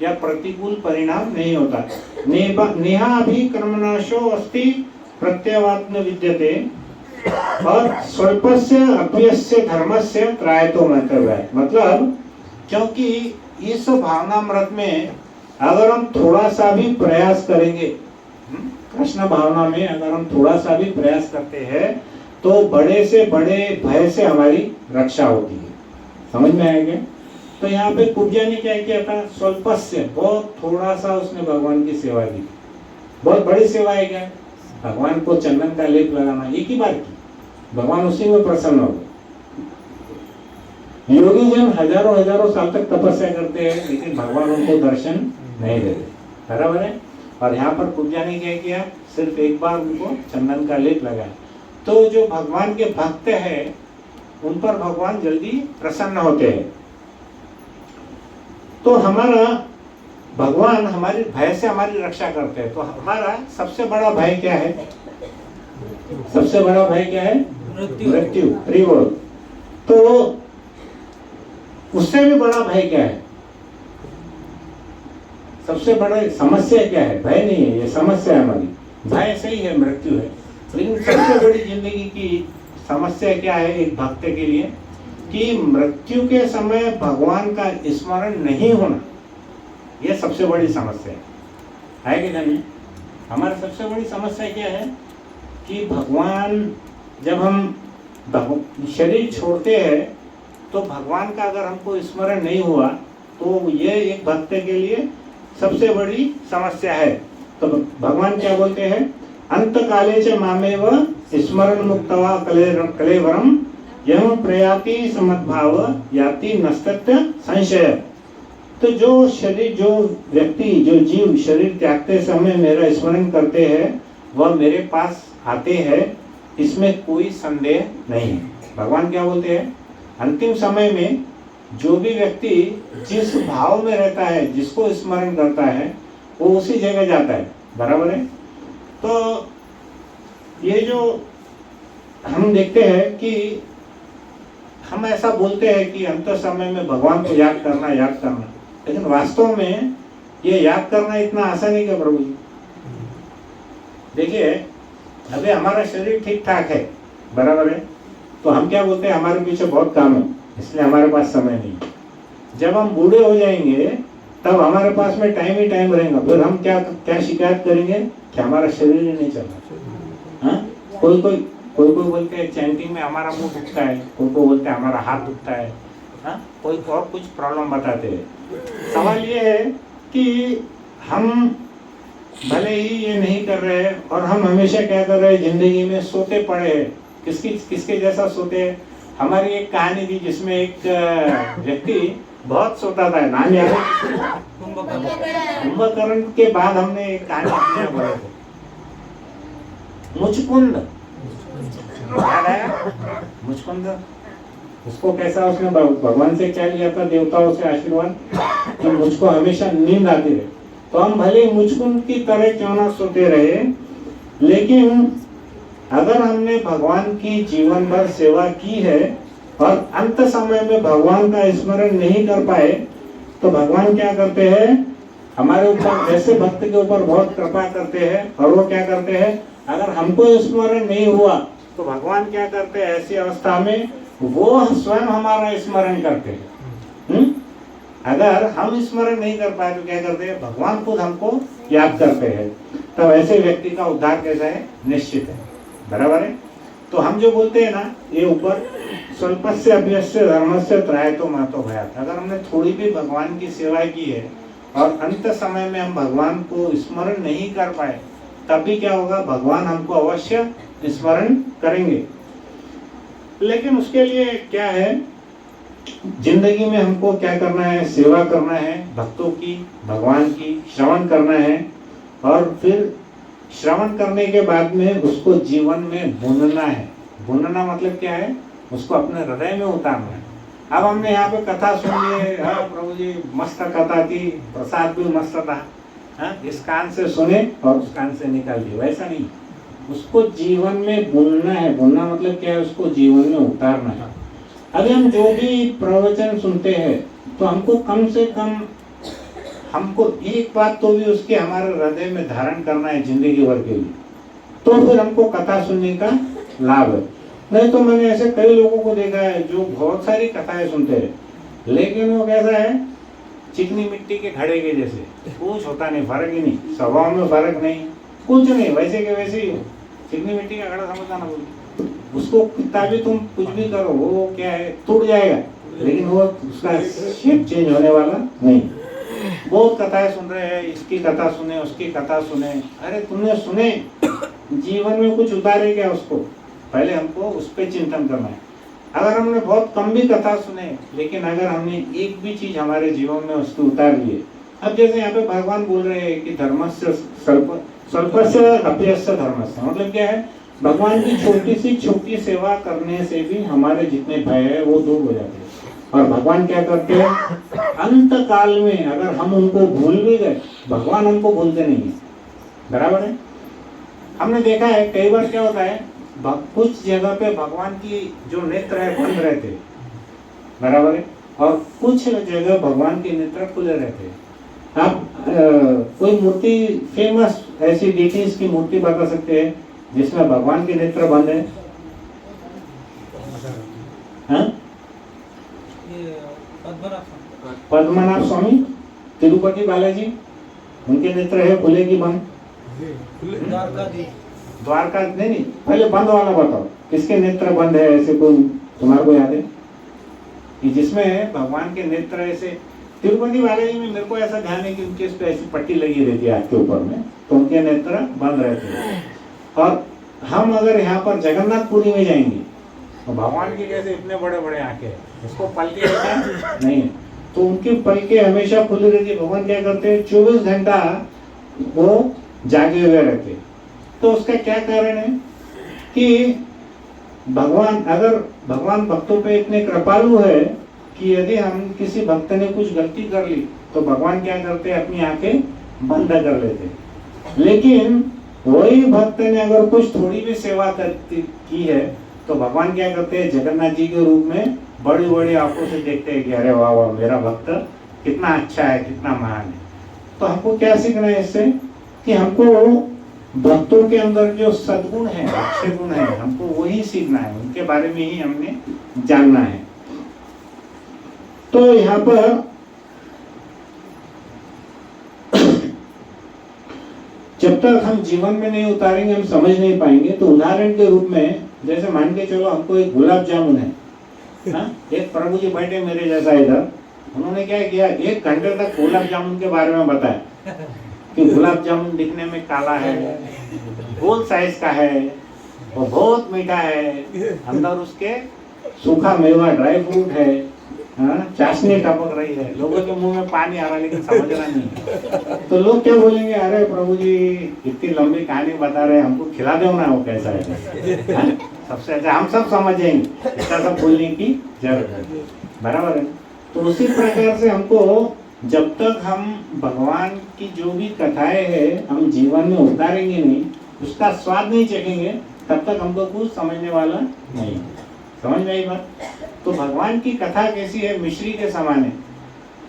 या प्रतिकूल परिणाम नहीं होता। नेहा भी कर्मनाशो अस्ति प्रत्यवात्म विद्यते और स्वल्पस्य अप्यस्य धर्मस्य त्रायतो महत्व। मतलब क्योंकि इस भावनामृत में अगर हम थोड़ा सा भी प्रयास करेंगे, कृष्ण भावना में अगर हम थोड़ा सा भी प्रयास करते हैं, तो बड़े से बड़े भय से हमारी रक्षा होती है। समझ में आएगा। तो यहाँ पे कुब्जा ने क्या किया था, स्वल्पस्य, बहुत थोड़ा सा उसने भगवान की सेवा की। बहुत बड़ी सेवा है क्या, भगवान को चंदन का लेप लगाना, एक ही बार की, भगवान उसी में प्रसन्न हो गए। योगी जन हजारों हजारों साल तक तपस्या करते हैं, लेकिन भगवान उनको दर्शन नहीं देते, बराबर है। और यहाँ पर कुब्जा ने क्या किया, सिर्फ एक बार उनको चंदन का लेप लगाया। तो जो भगवान के भक्त हैं, उन पर भगवान जल्दी प्रसन्न होते हैं। तो हमारा भगवान हमारे भय से हमारी रक्षा करते हैं। तो हमारा सबसे बड़ा भय क्या है, सबसे बड़ा भय क्या है, मृत्यु, रिवोल। तो उससे भी बड़ा भय क्या है, सबसे बड़ा समस्या क्या है, भय नहीं है, ये समस्या है हमारी। भय सही है, मृत्यु है, लेकिन सबसे बड़ी जिंदगी की समस्या क्या है एक भक्त के लिए, कि मृत्यु के समय भगवान का स्मरण नहीं होना, यह सबसे बड़ी समस्या है कि नहीं। हमारी सबसे बड़ी समस्या क्या है कि भगवान, जब हम शरीर छोड़ते हैं तो भगवान का अगर हमको स्मरण नहीं हुआ, तो ये एक भक्त के लिए सबसे बड़ी समस्या है। तो भगवान क्या बोलते हैं, अंत काले च मामेव स्मरण मुक्तवा कलेवरम यम प्रयाति समद्भाव याति नस्तत्य संशय। तो जो शरीर, जो व्यक्ति, जो जीव शरीर त्यागते समय मेरा स्मरण करते हैं, वह मेरे पास आते हैं, इसमें कोई संदेह नहीं है। भगवान क्या बोलते हैं, अंतिम समय में जो भी व्यक्ति जिस भाव में रहता है, जिसको स्मरण करता है, वो उसी जगह जाता है। बराबर है। तो ये जो हम देखते हैं कि हम ऐसा बोलते हैं कि अंत समय में भगवान को याद करना, लेकिन वास्तव में ये याद करना इतना आसान नहीं है प्रभु जी। देखिए, अभी हमारा शरीर ठीक ठाक है, बराबर है, तो हम क्या बोलते हैं, हमारे पीछे बहुत काम है, इसलिए हमारे पास समय नहीं। जब हम बूढ़े हो जाएंगे तब हमारे पास में टाइम ही टाइम रहेगा, फिर हम क्या शिकायत करेंगे कि हमारा शरीर ही नहीं चल रहा। हाँ, कोई बोलते हैं चैंटिंग में हमारा मुंह दुखता है, कोई बोलते हैं हमारा हाथ दुखता है, हाँ, कोई और कुछ प्रॉब्लम बताते हैं। सवाल ये है कि हम भले ही ये नहीं कर रहे हैं और हम हमेशा क्या कर रहे हैं, जिंदगी में सोते पड़े हैं। किसके जैसा सोते हैं? हमारी एक कहानी थी जिसमें एक व्यक्ति बहुत सोता था, नाम याद है? कुंभकर्ण के बाद हमने एक कहानी बोला था, मुचकुंद, याद आया? मुचकुंद, उसको कैसा उसने भगवान से क्या लिया था, देवताओं से आशीर्वाद कि मुझको हमेशा नींद आती रहे। तो हम भले मुचकुंद की तरह क्यों ना सोते रहे, लेकिन अगर हमने भगवान की जीवन भर सेवा की है और अंत समय में भगवान का स्मरण नहीं कर पाए, तो भगवान क्या करते हैं, हमारे ऊपर, ऐसे भक्त के ऊपर बहुत कृपा करते हैं। और वो क्या करते हैं, अगर हमको स्मरण नहीं हुआ तो भगवान क्या करते हैं, ऐसी अवस्था में वो स्वयं हमारा स्मरण करते हैं। अगर हम स्मरण नहीं कर पाए तो क्या करते हैं, भगवान खुद हमको याद करते हैं। तब ऐसे व्यक्ति का उद्धार कैसा है, निश्चित है। बराबर है। तो हम जो बोलते हैं ना, ये ऊपर स्वल्पस्य अभ्यस्य धर्मस्य त्रायतो महतो भयात्, अगर हमने थोड़ी भी भगवान की सेवा की है और अंत समय में हम भगवान को स्मरण नहीं कर पाए, तब भी क्या होगा, भगवान हमको अवश्य स्मरण करेंगे। लेकिन उसके लिए क्या है, जिंदगी में हमको क्या करना है, सेवा करना है भक्तों की, भगवान की, श्रवण करना है, और फिर श्रवण करने के बाद में उसको जीवन में बुनना है। बुनना मतलब क्या है, उसको अपने हृदय में उतारना है। अब हमने यहाँ पे कथा सुन ली, हाँ प्रभु जी मस्त कथा थी, प्रसाद भी मस्त था, हाँ, इस कान से सुने और उस कान से निकाल दिए, वैसा नहीं, उसको जीवन में बुनना है। बुनना मतलब क्या है, उसको जीवन में उतारना है। अभी हम जो भी प्रवचन सुनते हैं तो हमको कम से कम, हमको एक बात तो भी उसके हमारे हृदय में धारण करना है जिंदगी भर के लिए, तो फिर हमको कथा सुनने का लाभ है। नहीं तो मैंने ऐसे कई लोगों को देखा है जो बहुत सारी कथाएं सुनते हैं, लेकिन वो कैसा है, चिकनी मिट्टी के घड़े के जैसे, कुछ होता नहीं, फर्क ही नहीं, स्वभाव में फर्क नहीं, कुछ नहीं, वैसे के वैसे ही हो। चिकनी मिट्टी का घड़ा समझता ना, उसको कितना भी तुम कुछ भी करो, वो क्या है, टूट जाएगा, लेकिन वो उसका शेप चेंज होने वाला नहीं। बहुत कथाएं सुन रहे हैं, इसकी कथा सुने, उसकी कथा सुने, अरे तुमने सुने, जीवन में कुछ उतारे क्या उसको, पहले हमको उस पर चिंतन करना है। अगर हमने बहुत कम भी कथा सुने, लेकिन अगर हमने एक भी चीज हमारे जीवन में उसको उतार लिए, अब जैसे यहाँ पे भगवान बोल रहे हैं कि धर्मस्य स्वल्पस्य अप्यस्य धर्मस्य, मतलब क्या है, भगवान की छोटी सेवा करने से भी हमारे जितने भय है वो दूर हो जाते हैं। और भगवान क्या करते हैं, अंत काल में अगर हम उनको भूल भी गए, भगवान हमको भूलते नहीं है। बराबर है। हमने देखा है कई बार क्या होता है, कुछ जगह पे भगवान की जो नेत्र है बंद रहते हैं, बराबर है, और कुछ जगह भगवान के नेत्र खुले रहते हैं। आप कोई मूर्ति, फेमस ऐसी डिटीज की मूर्ति बता सकते हैं जिसमें भगवान के नेत्र बंद है? हाँ? पद्मनाभ स्वामी, तिरुपति बालाजी, उनके नेत्र है खुले की बंद? द्वारका नहीं, पहले बंद वाला बताओ, किसके नेत्र बंद है, ऐसे कोई तुम्हारे को याद है कि जिसमें भगवान के नेत्र ऐसे? तिरुपति बालाजी में मेरे को ऐसा ध्यान है कि उनके इस पे ऐसी पट्टी लगी रहती है हाथ के ऊपर में, तो उनके नेत्र बंद रहते हैं। और हम अगर यहाँ पर जगन्नाथपुरी में जाएंगे तो भगवान के कैसे इतने बड़े बड़े आंखें हैं, उसको पलके नहीं है, तो उनकी पलके हमेशा खुली रहती है। भगवान क्या करते हैं, 24 घंटा वो जागे हुए रहते हैं। तो उसका क्या कारण है कि अगर भगवान भक्तों पे इतने कृपालु है कि यदि हम किसी भक्त ने कुछ गलती कर ली तो भगवान क्या करते हैं, अपनी आंखें बंद कर लेते। लेकिन वही भक्त ने अगर कुछ थोड़ी भी सेवा की है तो भगवान क्या करते हैं, जगन्नाथ जी के रूप में बड़ी बड़ी आंखों से देखते हैं कि अरे वाह वाह, मेरा भक्त कितना अच्छा है, कितना महान है। तो हमको क्या सीखना है इससे, कि हमको भक्तों के अंदर जो सद्गुण है, अच्छे गुण है, हमको वही सीखना है, उनके बारे में ही हमने जानना है। तो यहाँ पर जब तक हम जीवन में नहीं उतारेंगे हम समझ नहीं पाएंगे। तो उदाहरण के रूप में जैसे मान के चलो हमको एक गुलाब जामुन है, एक प्रभु जी बैठे मेरे जैसा इधर, उन्होंने क्या किया, 1 घंटे तक गुलाब जामुन के बारे में बताया कि गुलाब जामुन दिखने में काला है, गोल साइज का है, वो बहुत मीठा है, अंदर उसके सूखा मेवा ड्राई फ्रूट है, चाशनी टपक रही है, लोगों के मुंह में पानी आ रहा है लेकिन समझना नहीं। तो लोग क्या बोलेंगे, अरे प्रभु जी इतनी लंबी कहानी बता रहे हैं, हमको खिला दो ना, वो कैसा है। सबसे अच्छा हम सब समझेंगे, इसका सब बोलने की जरूरत है, बराबर है। तो उसी प्रकार से हमको जब तक हम भगवान की जो भी कथाएं हैं हम जीवन में उतारेंगे नहीं, उसका स्वाद नहीं चखेंगे, तब तक हमको कुछ समझने वाला नहीं। समझ में आई बात? तो भगवान की कथा कैसी है, मिश्री के समान है।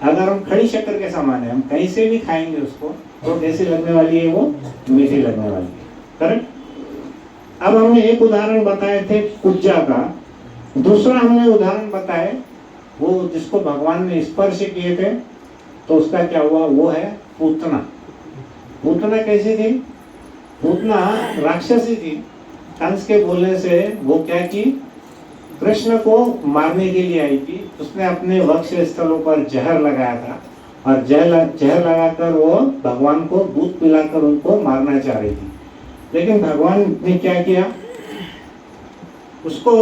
अगर हम खड़ी शक्कर के समान है, हम कहीं से भी खाएंगे उसको तो कैसी लगने वाली है, वो मीठी लगने वाली है। करेक्ट। अब हमने एक उदाहरण बताए थे कुज्जा का, दूसरा हमने उदाहरण बताए वो जिसको भगवान ने स्पर्श किए थे, तो उसका क्या हुआ, वो है पूतना। पूतना कैसी थी? पूतना राक्षसी थी। कंस के बोलने से वो क्या की, कृष्ण को मारने के लिए आई थी। उसने अपने वक्ष स्थलों पर जहर लगाया था और जहर लगाकर वो भगवान को दूध पिलाकर उनको मारना चाह रही थी। लेकिन भगवान ने क्या किया, उसको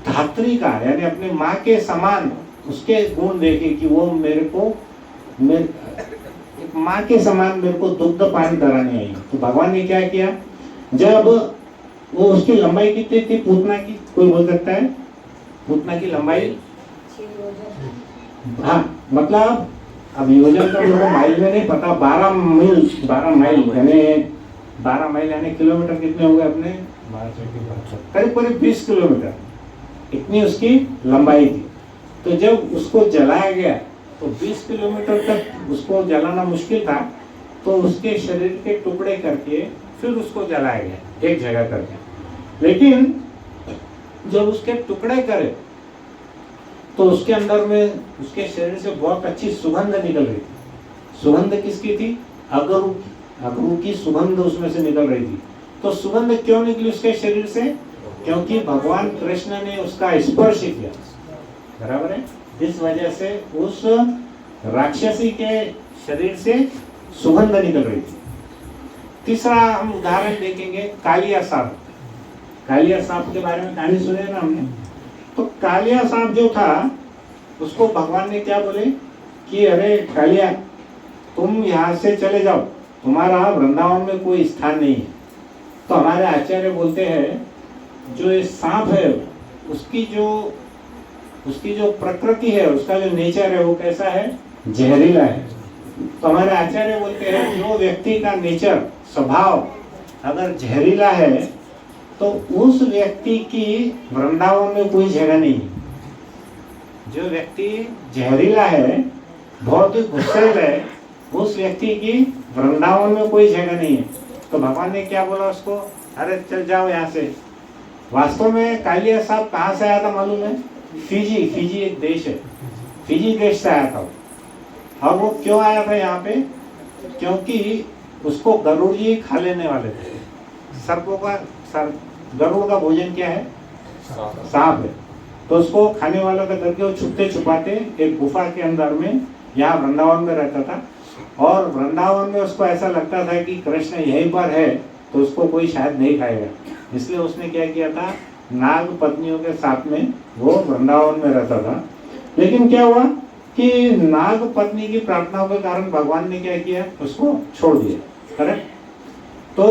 धात्री का यानी अपनी माँ के समान उसके गुण देखे कि वो माँ के समान मेरे को दुग्ध पान कराने आई। तो भगवान ने क्या किया, जब वो उसकी लंबाई कितनी थी पूतना की, कोई बोल सकता है पूतना की लंबाई? हाँ, मतलब अब योजन का मेरे माइल में नहीं पता, 12 माइल यानी किलोमीटर कितने हो गए अपने, करीब 20 किलोमीटर इतनी उसकी लंबाई थी। तो जब उसको जलाया गया तो 20 किलोमीटर तक उसको जलाना मुश्किल था, तो उसके शरीर के टुकड़े करके फिर उसको जलाया गया एक जगह करके। लेकिन जब उसके टुकड़े करे तो उसके अंदर में उसके शरीर से बहुत अच्छी सुगंध निकल रही थी। सुगंध किसकी थी? अगरू की सुगंध उसमें से निकल रही थी। तो सुगंध क्यों निकली उसके शरीर से? क्योंकि भगवान कृष्ण ने उसका स्पर्श किया, बराबर है। इस वजह से उस राक्षसी के शरीर से सुगंध निकल रही थी। तीसरा हम उदाहरण देखेंगे कालिया सांप। कालिया सांप के बारे में कहानी सुने ना हमने। तो कालिया सांप जो था उसको भगवान ने क्या बोले कि अरे कालिया, तुम यहाँ से चले जाओ, तुम्हारा वृंदावन में कोई स्थान नहीं है। तो हमारे आचार्य बोलते हैं जो ये सांप है उसकी जो प्रकृति है, उसका जो नेचर है वो कैसा है? जहरीला है। तो हमारे आचार्य बोलते हैं जो व्यक्ति का नेचर, स्वभाव अगर जहरीला है तो उस व्यक्ति की वृंदावन में कोई जगह नहीं है। जो व्यक्ति जहरीला है, बहुत ही गुस्सैल है, उस व्यक्ति की वृंदावन में कोई जगह नहीं है। तो भगवान ने क्या बोला उसको, अरे चल जाओ यहाँ से। वास्तव में कालिया सांप कहाँ से आया था मालूम है? फिजी एक देश है, फिजी देश से आया था। अब वो क्यों आया था यहाँ पे? क्योंकि उसको गरुड़ जी खा लेने वाले थे। गरुड़ का भोजन क्या है? सांप है। तो उसको खाने वाला था करके वो छुपते छुपाते एक गुफा के अंदर में यहाँ वृंदावन में रहता था। और वृंदावन में उसको ऐसा लगता था कि कृष्ण यहीं पर है तो उसको कोई शायद नहीं खाएगा, इसलिए उसने क्या किया था, नाग पत्नियों के साथ में वो वृंदावन में रहता था। लेकिन क्या हुआ कि नाग पत्नी की प्रार्थनाओं के कारण भगवान ने क्या किया, उसको छोड़ दिया। करेक्ट। तो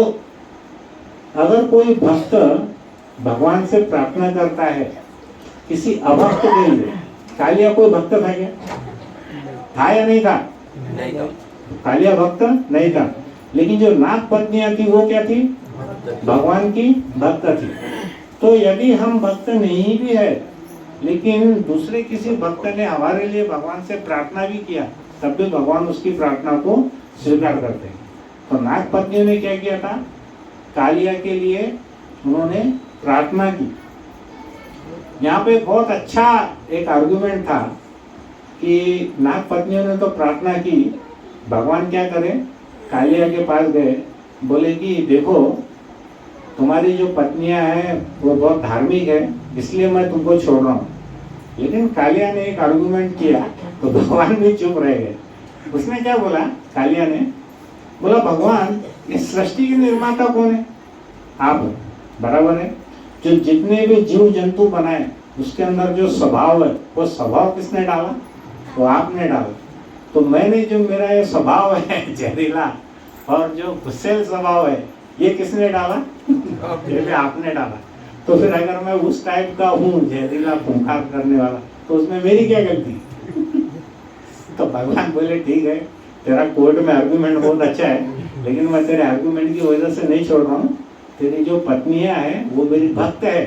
अगर कोई भक्त भगवान से प्रार्थना करता है किसी अभक्त के लिए। कालिया कोई भक्त था क्या? था या नहीं था? नहीं था। कालिया भक्त नहीं था, लेकिन जो नाग पत्नियां थी वो क्या थी? भगवान की भक्त थी। तो यदि हम भक्त नहीं भी है, लेकिन दूसरे किसी भक्त ने हमारे लिए भगवान से प्रार्थना भी किया, तब भी भगवान उसकी प्रार्थना को स्वीकार करते हैं। तो नाग पत्नियों ने क्या किया था? कालिया के लिए उन्होंने प्रार्थना की। यहाँ पे बहुत अच्छा एक आर्गुमेंट था कि नाग पत्नियों ने तो प्रार्थना की, भगवान क्या करें? कालिया के पास गए, बोले कि देखो तुम्हारी जो पत्नियां हैं वो बहुत धार्मिक है, इसलिए मैं तुमको छोड़ रहा हूँ। लेकिन कालिया ने एक आर्गुमेंट किया तो भगवान भी चुप रह गए। उसने क्या बोला? कालिया ने बोला, भगवान इस सृष्टि के निर्माता कौन है? आप हैं, बराबर है। जो जितने भी जीव जंतु बनाए उसके अंदर जो स्वभाव है, वो स्वभाव किसने डाला? वो आपने डाला। तो मैंने जो मेरा ये स्वभाव है जहरीला और जो गुस्सेल स्वभाव है, ये किसने डाला? ये भी आपने डाला। तो फिर अगर मैं उस टाइप का हूँ, जहरीला खूंखार करने वाला, तो उसमें मेरी क्या गलती? तो भगवान बोले ठीक है, तेरा कोर्ट में आर्गुमेंट बहुत अच्छा है, लेकिन मैं तेरे आर्गुमेंट की वजह से नहीं छोड़ रहा हूँ। तेरी जो पत्नियां हैं वो मेरी भक्त है,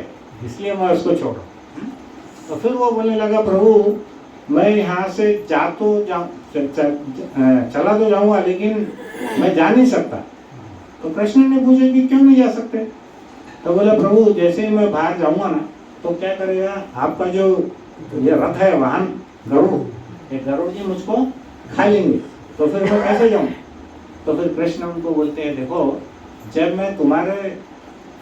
इसलिए मैं उसको छोड़ रहा हूँ। तो फिर वो बोलने लगा, प्रभु मैं यहाँ से जा तो जाऊँ, चला तो जाऊँगा, लेकिन मैं जा नहीं सकता। तो कृष्ण ने पूछा कि क्यों नहीं जा सकते? तो बोला, प्रभु जैसे ही मैं बाहर जाऊँगा ना, तो क्या करेगा आपका जो ये रथ है, वाहन गरुड़, ये गरुड़ जी मुझको खा लेंगे, तो फिर मैं कैसे जाऊँ? तो फिर कृष्ण उनको बोलते हैं, देखो जब मैं तुम्हारे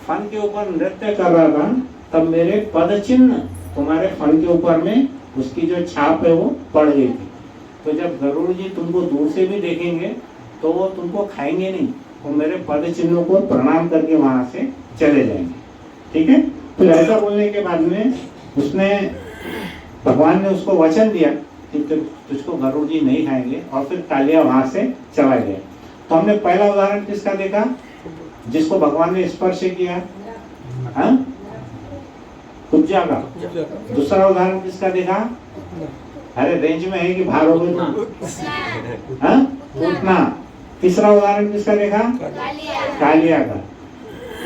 फन के ऊपर नृत्य कर रहा था, तब मेरे पद चिन्ह तुम्हारे फन के ऊपर में उसकी जो छाप है वो पड़ गई थी। तो जब गरुड़ जी तुमको दूर से भी देखेंगे तो वो तुमको खाएंगे नहीं, वो मेरे पद चिन्हों को प्रणाम करके वहां से चले जाएंगे। ठीक है? फिर ऐसा बोलने के बाद में उसने, भगवान ने उसको वचन दिया कि तुझको गरुड़ जी नहीं खाएंगे, और फिर कालिया वहां से चला गया। तो हमने पहला उदाहरण किसका देखा? जिसको भगवान ने स्पर्श किया, कुब्जा का। दूसरा उदाहरण किसका देखा? अरे रेंज में है कि बाहर हो गई? उठना। तीसरा उदाहरण किसका देखा? कालिया का।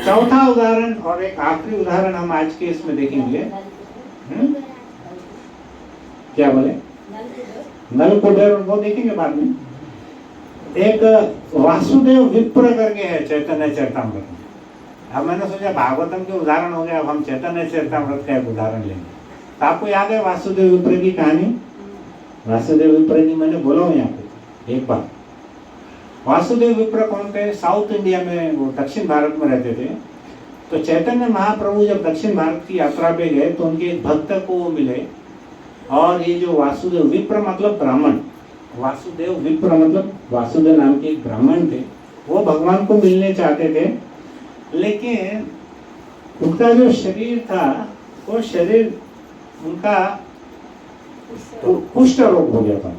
चौथा उदाहरण और एक आखिरी उदाहरण हम आज के इसमें देखेंगे। क्या बोले? नलकूबर, वो देखेंगे बाद में। एक वासुदेव विप्र करके है चैतन्य चरितामृत में। अब मैंने सोचा भागवतम के उदाहरण हो गया, अब हम चैतन्य चरितामृत का एक उदाहरण लेंगे। तो आपको याद है वासुदेव विप्र की कहानी? वासुदेव विप्र की मैंने बोला हूँ यहाँ पे एक बार। वासुदेव विप्र कौन थे? साउथ इंडिया में, वो दक्षिण भारत में रहते थे। तो चैतन्य महाप्रभु जब दक्षिण भारत की यात्रा पे गए तो उनके एक भक्त को वो मिले, और ये जो वासुदेव, विप्र मतलब ब्राह्मण, वासुदेव विप्र मतलब वासुदेव नाम के एक ब्राह्मण थे। वो भगवान को मिलने चाहते थे, लेकिन उनका जो शरीर था, वो शरीर उनका कुष्ठ रोग हो गया था।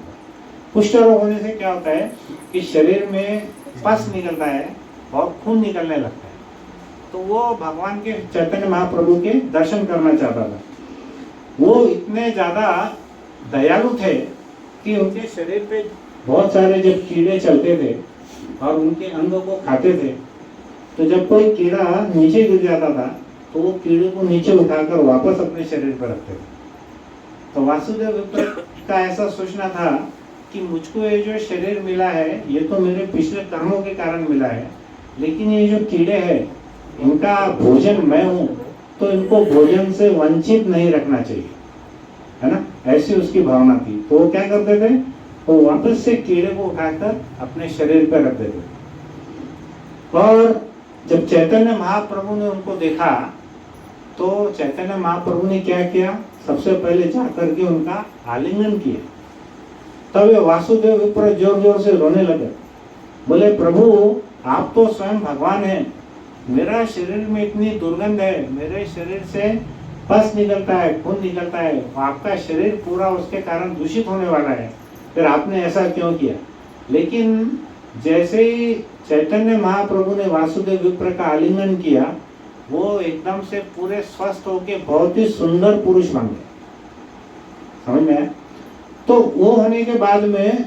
कुष्ठ रोग होने से क्या होता है कि शरीर में पस निकलता है और खून निकलने लगता है। तो वो भगवान के, चैतन्य महाप्रभु के दर्शन करना चाहता था। वो इतने ज्यादा दयालु थे कि उनके शरीर पे बहुत सारे जब कीड़े चलते थे और उनके अंगों को खाते थे, तो जब कोई कीड़ा नीचे गिर जाता था तो वो कीड़े को नीचे उठाकर वापस अपने शरीर पर रखते थे। तो वासुदेव विप्र का ऐसा सोचना था कि मुझको ये जो शरीर मिला है, ये तो मेरे पिछले कर्मों के कारण मिला है, लेकिन ये जो कीड़े हैं इनका भोजन मैं हूँ, तो इनको भोजन से वंचित नहीं रखना चाहिए, है ना? ऐसी उसकी भावना थी। तो वो क्या करते थे? वो वापस से कीड़े को उठाकर अपने शरीर पर रख देते थे। और जब चैतन्य महाप्रभु ने उनको देखा तो चैतन्य महाप्रभु ने क्या किया? सबसे पहले जाकर के उनका आलिंगन किया। तब ये वासुदेव विप्र जोर जोर से रोने लगे, बोले प्रभु आप तो स्वयं भगवान हैं, मेरा शरीर में इतनी दुर्गंध है, मेरे शरीर से पस निकलता है, खून निकलता है, आपका शरीर पूरा उसके कारण दूषित होने वाला है, फिर आपने ऐसा क्यों किया? लेकिन जैसे ही चैतन्य महाप्रभु ने वासुदेव विप्र का आलिंगन किया वो एकदम से पूरे स्वस्थ होके बहुत ही सुंदर पुरुष बन गए। समझ में आया? तो वो होने के बाद में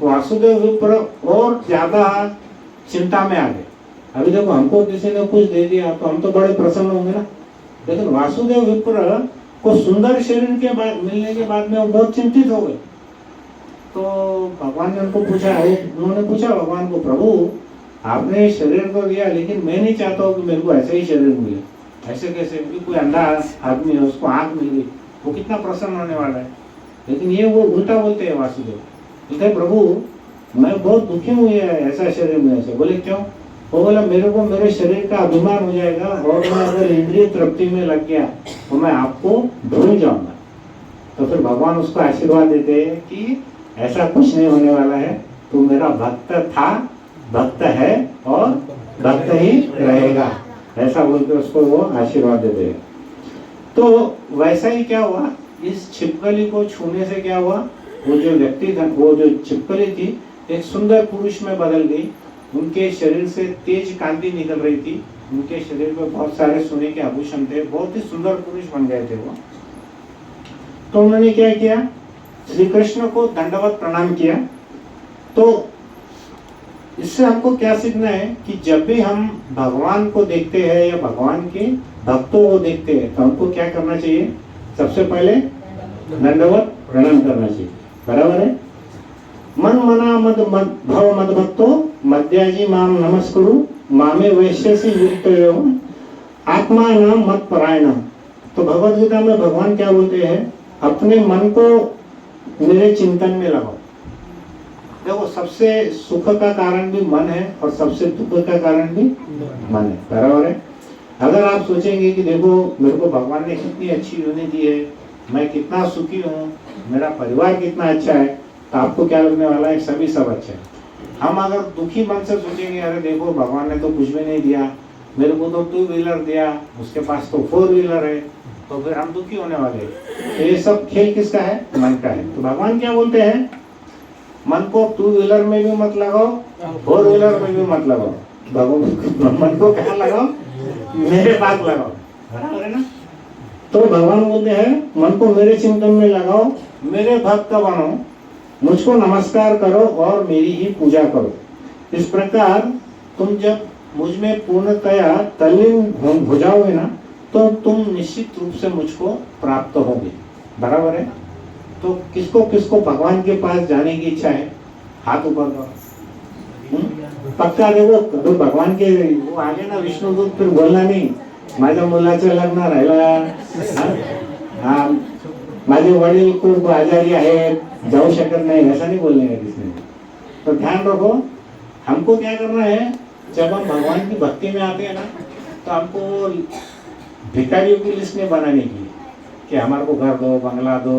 वासुदेव विप्र और ज्यादा चिंता में आ गए। अभी देखो, हमको किसी ने कुछ दे दिया तो हम तो बड़े प्रसन्न होंगे ना, लेकिन वासुदेव विप्र को सुंदर शरीर के बाद मिलने के बाद में वो बहुत चिंतित हो गए। तो भगवान ने उनको पूछा, उन्होंने पूछा भगवान को, प्रभु आपने शरीर को दिया लेकिन मैं नहीं चाहता हूँ कि मेरे को ऐसे ही शरीर मिले। ऐसे कैसे? कोई अंधा आदमी है, उसको आंख मिल गई, वो कितना प्रसन्न होने वाला है। लेकिन ये वो उल्टा बोलते हैं वासुदेव, बोलते हैं प्रभु मैं बहुत दुखी हूँ ये ऐसा शरीर में से। बोले क्यों? वो बोला मेरे को मेरे शरीर का अभिमान हो जाएगा और मैं अगर इंद्रिय तृप्ति में लग गया तो मैं आपको भूल जाऊंगा। तो फिर भगवान उसको आशीर्वाद देते हैं कि ऐसा कुछ नहीं होने वाला है, तू मेरा भक्त था, भक्त है और भक्त ही रहेगा, ऐसा बोलकर उसको वो आशीर्वाद देते हैं। तो वैसा ही क्या हुआ, इस छिपकली को छूने से क्या हुआ, वो जो व्यक्ति था, वो जो छिपकली थी एक सुंदर पुरुष में बदल गई। उनके शरीर से तेज कांति निकल रही थी, उनके शरीर में बहुत सारे सोने के आभूषण थे, बहुत ही सुंदर पुरुष बन गए थे वो। तो उन्होंने क्या किया, श्री कृष्ण को दंडवत प्रणाम किया। तो इससे हमको क्या सीखना है कि जब भी हम भगवान को देखते हैं या भगवान के भक्तों को देखते हैं तो हमको क्या करना चाहिए, सबसे पहले दंडवत प्रणाम करना चाहिए। बराबर है? मन मना मद भव मद भक्तो मध्याजी माम नमस्कुरु मामे वैश्यसी युक्तयो आत्मा नाम मत परायणम। तो भगवद गीता में भगवान क्या बोलते हैं, अपने मन को मेरे चिंतन में लगाओ। देखो, सबसे सुख का कारण भी मन है और सबसे दुख का कारण भी मन है। बराबर है? अगर आप सोचेंगे कि देखो मेरे को भगवान ने कितनी अच्छी योनि दी है, मैं कितना सुखी हूँ, मेरा परिवार कितना अच्छा है, तो आपको क्या लगने वाला है, सभी सब अच्छा है। हम अगर दुखी मन से सोचेंगे, अरे देखो भगवान ने तो कुछ भी नहीं दिया, मेरे को तो 2 व्हीलर दिया, उसके पास तो 4 व्हीलर है, तो फिर हम दुखी होने वाले हैं। तो ये सब खेल किसका है, मन का है। तो भगवान क्या बोलते हैं, मन को 2 व्हीलर में भी मत लगाओ, 4 व्हीलर में भी मत लगाओ, भगवान मन को कहाँ लगाओ, मेरे पास लगाओ। बराबर है ना? तो भगवान बोलते हैं मन को मेरे चिंतन में लगाओ, मेरे भक्त बनो, मुझको नमस्कार करो और मेरी ही पूजा करो। इस प्रकार तुम जब मुझ में पूर्णतया तल्लीन हो जाओगे ना, तो तुम निश्चित रूप से मुझको प्राप्त होगे। बराबर है? तो किसको किसको भगवान के पास जाने की इच्छा है, हाथ ऊपर करो। पक्का देखो, तो भगवान के वो आगे ना विष्णुदूत, फिर बोलना नहीं माझ्या मुलाचं लग्न राहिला, माझे वडील खूप आजारी आहेत, जाऊ शकत नहीं, ऐसा नहीं बोलने का किसने। तो ध्यान रखो, हमको क्या करना है, जब हम भगवान की भक्ति में आते हैं ना, तो हमको भिखारियों की लिस्ट नहीं बनाने की कि हमारे को घर दो, बंगला दो,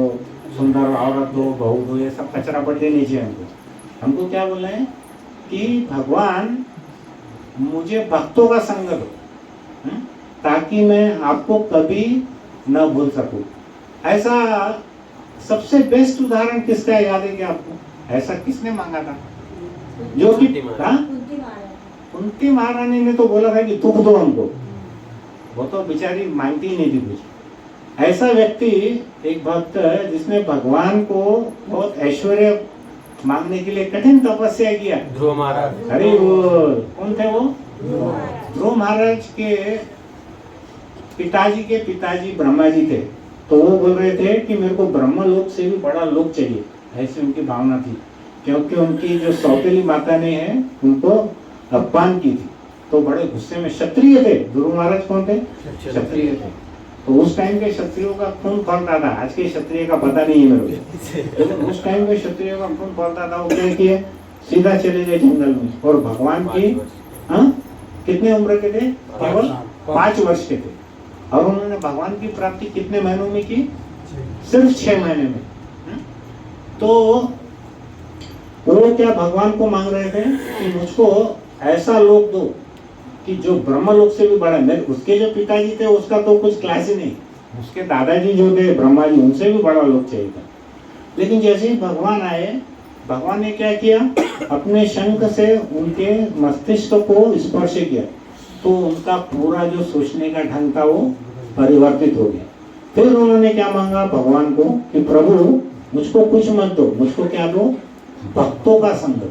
सुंदर औरत दो, बहू दो, ये सब कचरा पड़ते नहीं चाहिए हमको। हमको क्या बोलना है कि भगवान मुझे भक्तों का संग दो, ताकि मैं आपको कभी न भूल सकूं। ऐसा सबसे बेस्ट उदाहरण किसका याद है क्या आपको? ऐसा किसने मांगा था? जो कि कुंती महारानी ने तो बोला था कि दुख दो हमको, वो तो बेचारी मांगती ही नहीं थी कुछ। ऐसा व्यक्ति एक भक्त जिसने भगवान को बहुत ऐश्वर्य मांगने के लिए कठिन तपस्या किया, ध्रुव महाराज। अरे वो कौन थे वो? ध्रुव महाराज के पिताजी ब्रह्मा जी थे। तो वो बोल रहे थे कि मेरे को ब्रह्मलोक से भी बड़ा लोक चाहिए, ऐसी उनकी भावना थी, क्योंकि उनकी जो सौतेली माता ने है उनको अपमान की थी। तो बड़े गुस्से में, क्षत्रिय थे ध्रुव महाराज। कौन थे? क्षत्रिय थे। तो उस टाइम के क्षत्रियों का खून खौलता था, आज के क्षत्रिय का पता नहीं है मेरे को, लेकिन उस टाइम के क्षत्रियों का खून खौलता था। वो क्या किए, सीधा चले गए जंगल में, और भगवान की कितने उम्र के थे? केवल 5 वर्ष के थे। और उन्होंने भगवान की प्राप्ति कितने महीनों में की? सिर्फ 6 महीने में। तो वो क्या भगवान को मांग रहे थे कि मुझको ऐसा लोक दो कि जो ब्रह्मलोक से भी बड़ा है। उसके जो पिताजी थे उसका तो कुछ क्लास ही नहीं, उसके दादाजी जो थे ब्रह्मा जी, उनसे भी बड़ा लोक चाहिए था। लेकिन जैसे ही भगवान आए, भगवान ने क्या किया, अपने शंख से उनके मस्तिष्क को स्पर्श किया। तो उनका पूरा जो सोचने का ढंग था वो परिवर्तित हो गया। फिर उन्होंने क्या मांगा भगवान को कि प्रभु मुझको कुछ मत दो, मुझको क्या दो, भक्तों का संग दो।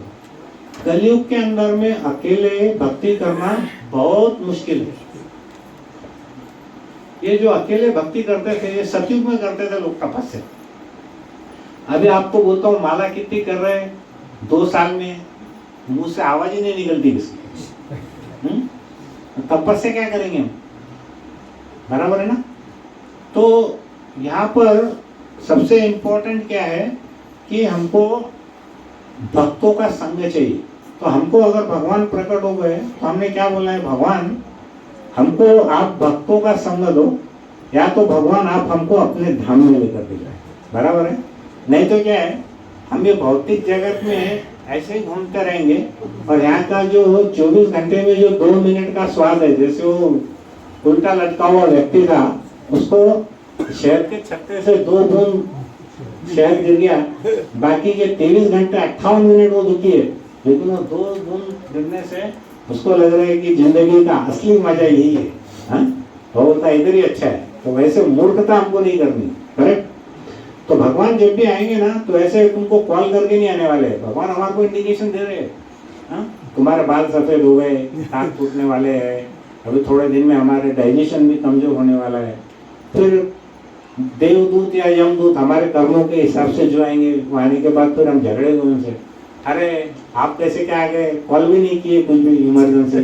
कलयुग के अंदर में अकेले भक्ति करना बहुत मुश्किल है। ये जो अकेले भक्ति करते थे ये सतयुग में करते थे लोग तपस्या। अभी आपको बोलता हूँ माला कितनी कर रहे हैं, 2 साल में मुंह से आवाज ही नहीं निकलती किसी। तपस्या क्या करेंगे हम, बराबर है ना। तो यहाँ पर सबसे इम्पोर्टेंट क्या है कि हमको भक्तों का संग चाहिए। तो हमको अगर भगवान प्रकट हो गए तो हमने क्या बोला है, भगवान हमको आप भक्तों का संग दो, या तो भगवान आप हमको अपने धाम में लेकर के जाए, बराबर है। नहीं तो क्या है, हम ये भौतिक जगत में ऐसे ही घूमते रहेंगे और यहाँ का जो 24 घंटे में जो 2 मिनट का स्वाद है, जैसे वो उल्टा लटका हुआ व्यक्ति था, उसको शहर के छत्ते से 2 बूंद शहर गिर गया, बाकी के 23 घंटे 58 मिनट वो दुखी है, लेकिन वो 2 बूंद गिरने से उसको लग रहा है कि जिंदगी का असली मजा यही है। वो बोलता इधर ही अच्छा है। तो वैसे मूर्खता हमको नहीं करनी, करेक्ट। तो भगवान जब भी आएंगे ना तो ऐसे तुमको कॉल करके नहीं आने वाले। भगवान हमारे को इंडिकेशन दे रहे हैं, तुम्हारे बाल सफेद हो गए, दांत टूटने वाले हैं, अभी थोड़े दिन में हमारे डाइजेशन भी कमजोर होने वाला है। फिर देवदूत या यमदूत हमारे कर्मों के हिसाब से जो आएंगे, वो आने के बाद फिर हम झगड़ेंगे उनसे, अरे आप कैसे क्या आ गए, कॉल भी नहीं किए, कुछ भी इमरजेंसी।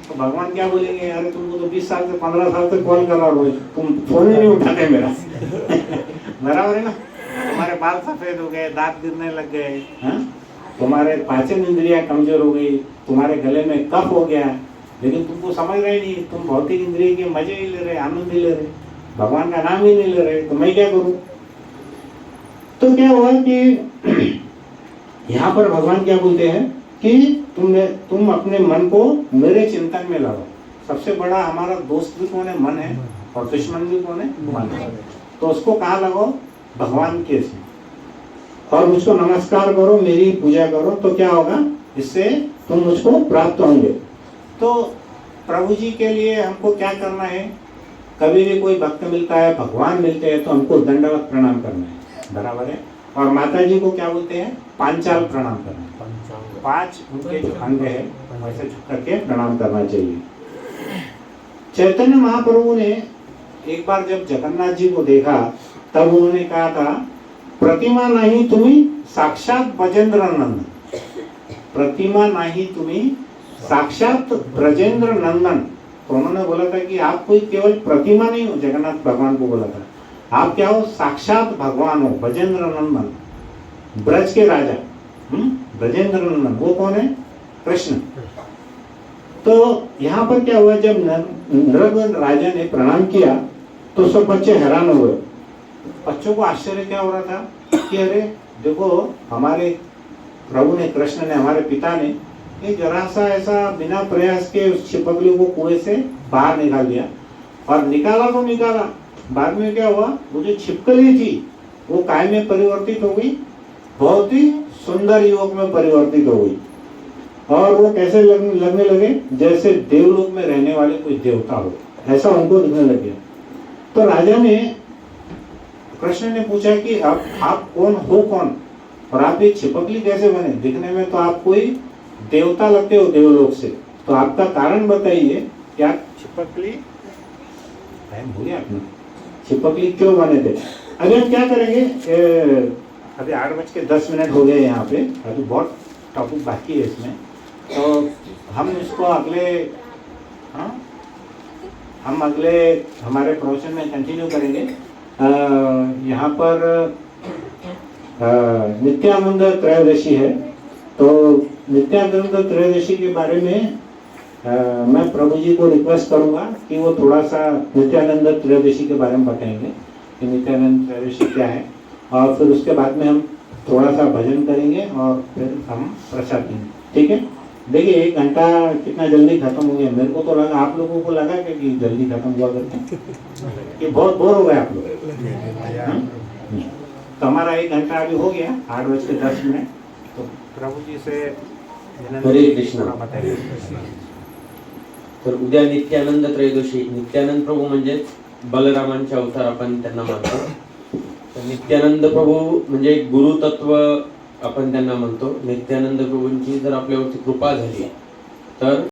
तो भगवान क्या बोलेंगे, अरे तुमको तो 20 साल से 15 साल से कॉल कर रहा रोज, तुम फोन ही नहीं उठाते मेरा। बराबर है ना। तुम्हारे बाल सफेद हो गए, दांत गिरने लग गए, तुम्हारे पाचन इंद्रियां कमजोर हो गई, तुम्हारे गले में कफ हो गया, लेकिन तुमको समझ रहे नहीं, तुम भौतिक इंद्रिय के मजे ही ले रहे, आनंद ही ले रहे, भगवान का नाम ही नहीं ले रहे, तो मैं क्या करूं। तो क्या हुआ कि यहाँ पर भगवान क्या बोलते हैं कि तुम अपने मन को मेरे चिंतन में लगाओ। सबसे बड़ा हमारा दोस्त भी कौन है, मन है, और दुश्मन भी कौन है, मन है। तो उसको कहाँ लगाओ, भगवान के इसमें, और मुझको नमस्कार करो, मेरी पूजा करो, तो क्या होगा, इससे तुम मुझको प्राप्त होंगे। तो प्रभु जी के लिए हमको क्या करना है, कभी भी कोई भक्त मिलता है, भगवान मिलते हैं, तो हमको दंडवत प्रणाम करना है, बराबर है। और माता जी को क्या बोलते हैं, पांचाल प्रणाम करना है। 5 उनके जो अंग है वैसे झुक करके प्रणाम करना चाहिए। चैतन्य महाप्रभु ने एक बार जब जगन्नाथ जी को देखा, तब उन्होंने कहा था, प्रतिमा नहीं तुम्ही साक्षात ब्रजेंद्र नंदन, प्रतिमा नहीं तुम्ही साक्षात ब्रजेंद्र नंदन। तो उन्होंने बोला था कि आप कोई केवल प्रतिमा नहीं हो, जगन्नाथ भगवान को बोला था, आप क्या हो, साक्षात भगवान हो, ब्रजेंद्र नंदन, ब्रज के राजा। ब्रजेंद्र नंदन वो कौन है, कृष्ण। तो यहाँ पर क्या हुआ, जब नृग राजा ने प्रणाम किया तो सब बच्चे हैरान हुए। बच्चों को आश्चर्य क्या हो रहा था कि अरे देखो, हमारे प्रभु ने, कृष्ण ने, हमारे पिता ने ये जरा सा ऐसा बिना प्रयास के उस छिपकली को कुएं से बाहर निकाल दिया, और निकाला तो निकाला, बाद में क्या हुआ, वो जो छिपकली थी वो काय में परिवर्तित हो गई, बहुत ही सुंदर युवक में परिवर्तित हो गई। और वो कैसे लगने लगे, जैसे देवलोक में रहने वाले कोई देवता हो, ऐसा उनको दिखने लग गया। तो राजा ने, कृष्ण ने पूछा कि आप कौन हो, कौन, और आप ये छिपकली कैसे बने, दिखने में तो आप कोई देवता लगते हो देवलोक से, तो आपका कारण बताइए, क्या छिपकली भूलिए आपने, छिपकली क्यों बने थे। अभी हम क्या करेंगे, अभी 8:10 हो गए यहाँ पे, अभी बहुत टॉपिक बाकी है इसमें, तो हम इसको हम अगले हमारे प्रवचन में कंटिन्यू करेंगे। यहाँ पर नित्यानंद त्रयोदशी है, तो नित्यानंद त्रयोदशी के बारे में मैं प्रभु जी को रिक्वेस्ट करूंगा कि वो थोड़ा सा नित्यानंद त्रयोदशी के बारे में बताएंगे कि नित्यानंद त्रयोदशी क्या है, और फिर उसके बाद में हम थोड़ा सा भजन करेंगे और फिर हम प्रसाद देंगे, ठीक है। देखिए 1 घंटा कितना जल्दी खत्म हो गया, मेरे को तो लगा, आप लोगों को लगा कि जल्दी खत्म हुआ करके, कि बहुत बोर हो गए आप लोग। तो हमारा 1 घंटा अभी हो गया, 8:10। तो प्रभु जी से हरे कृष्ण। तर उद्या नित्यानंद त्रयोदशी. नित्यानंद प्रभू म्हणजे बलरामांचे अवतार आपण त्यांना मानतो. तर नित्यानंद प्रभू म्हणजे गुरुतत्व आपण त्यांना म्हणतो. नित्यानंद प्रभूंची जर आपल्यावरती कृपा झाली तर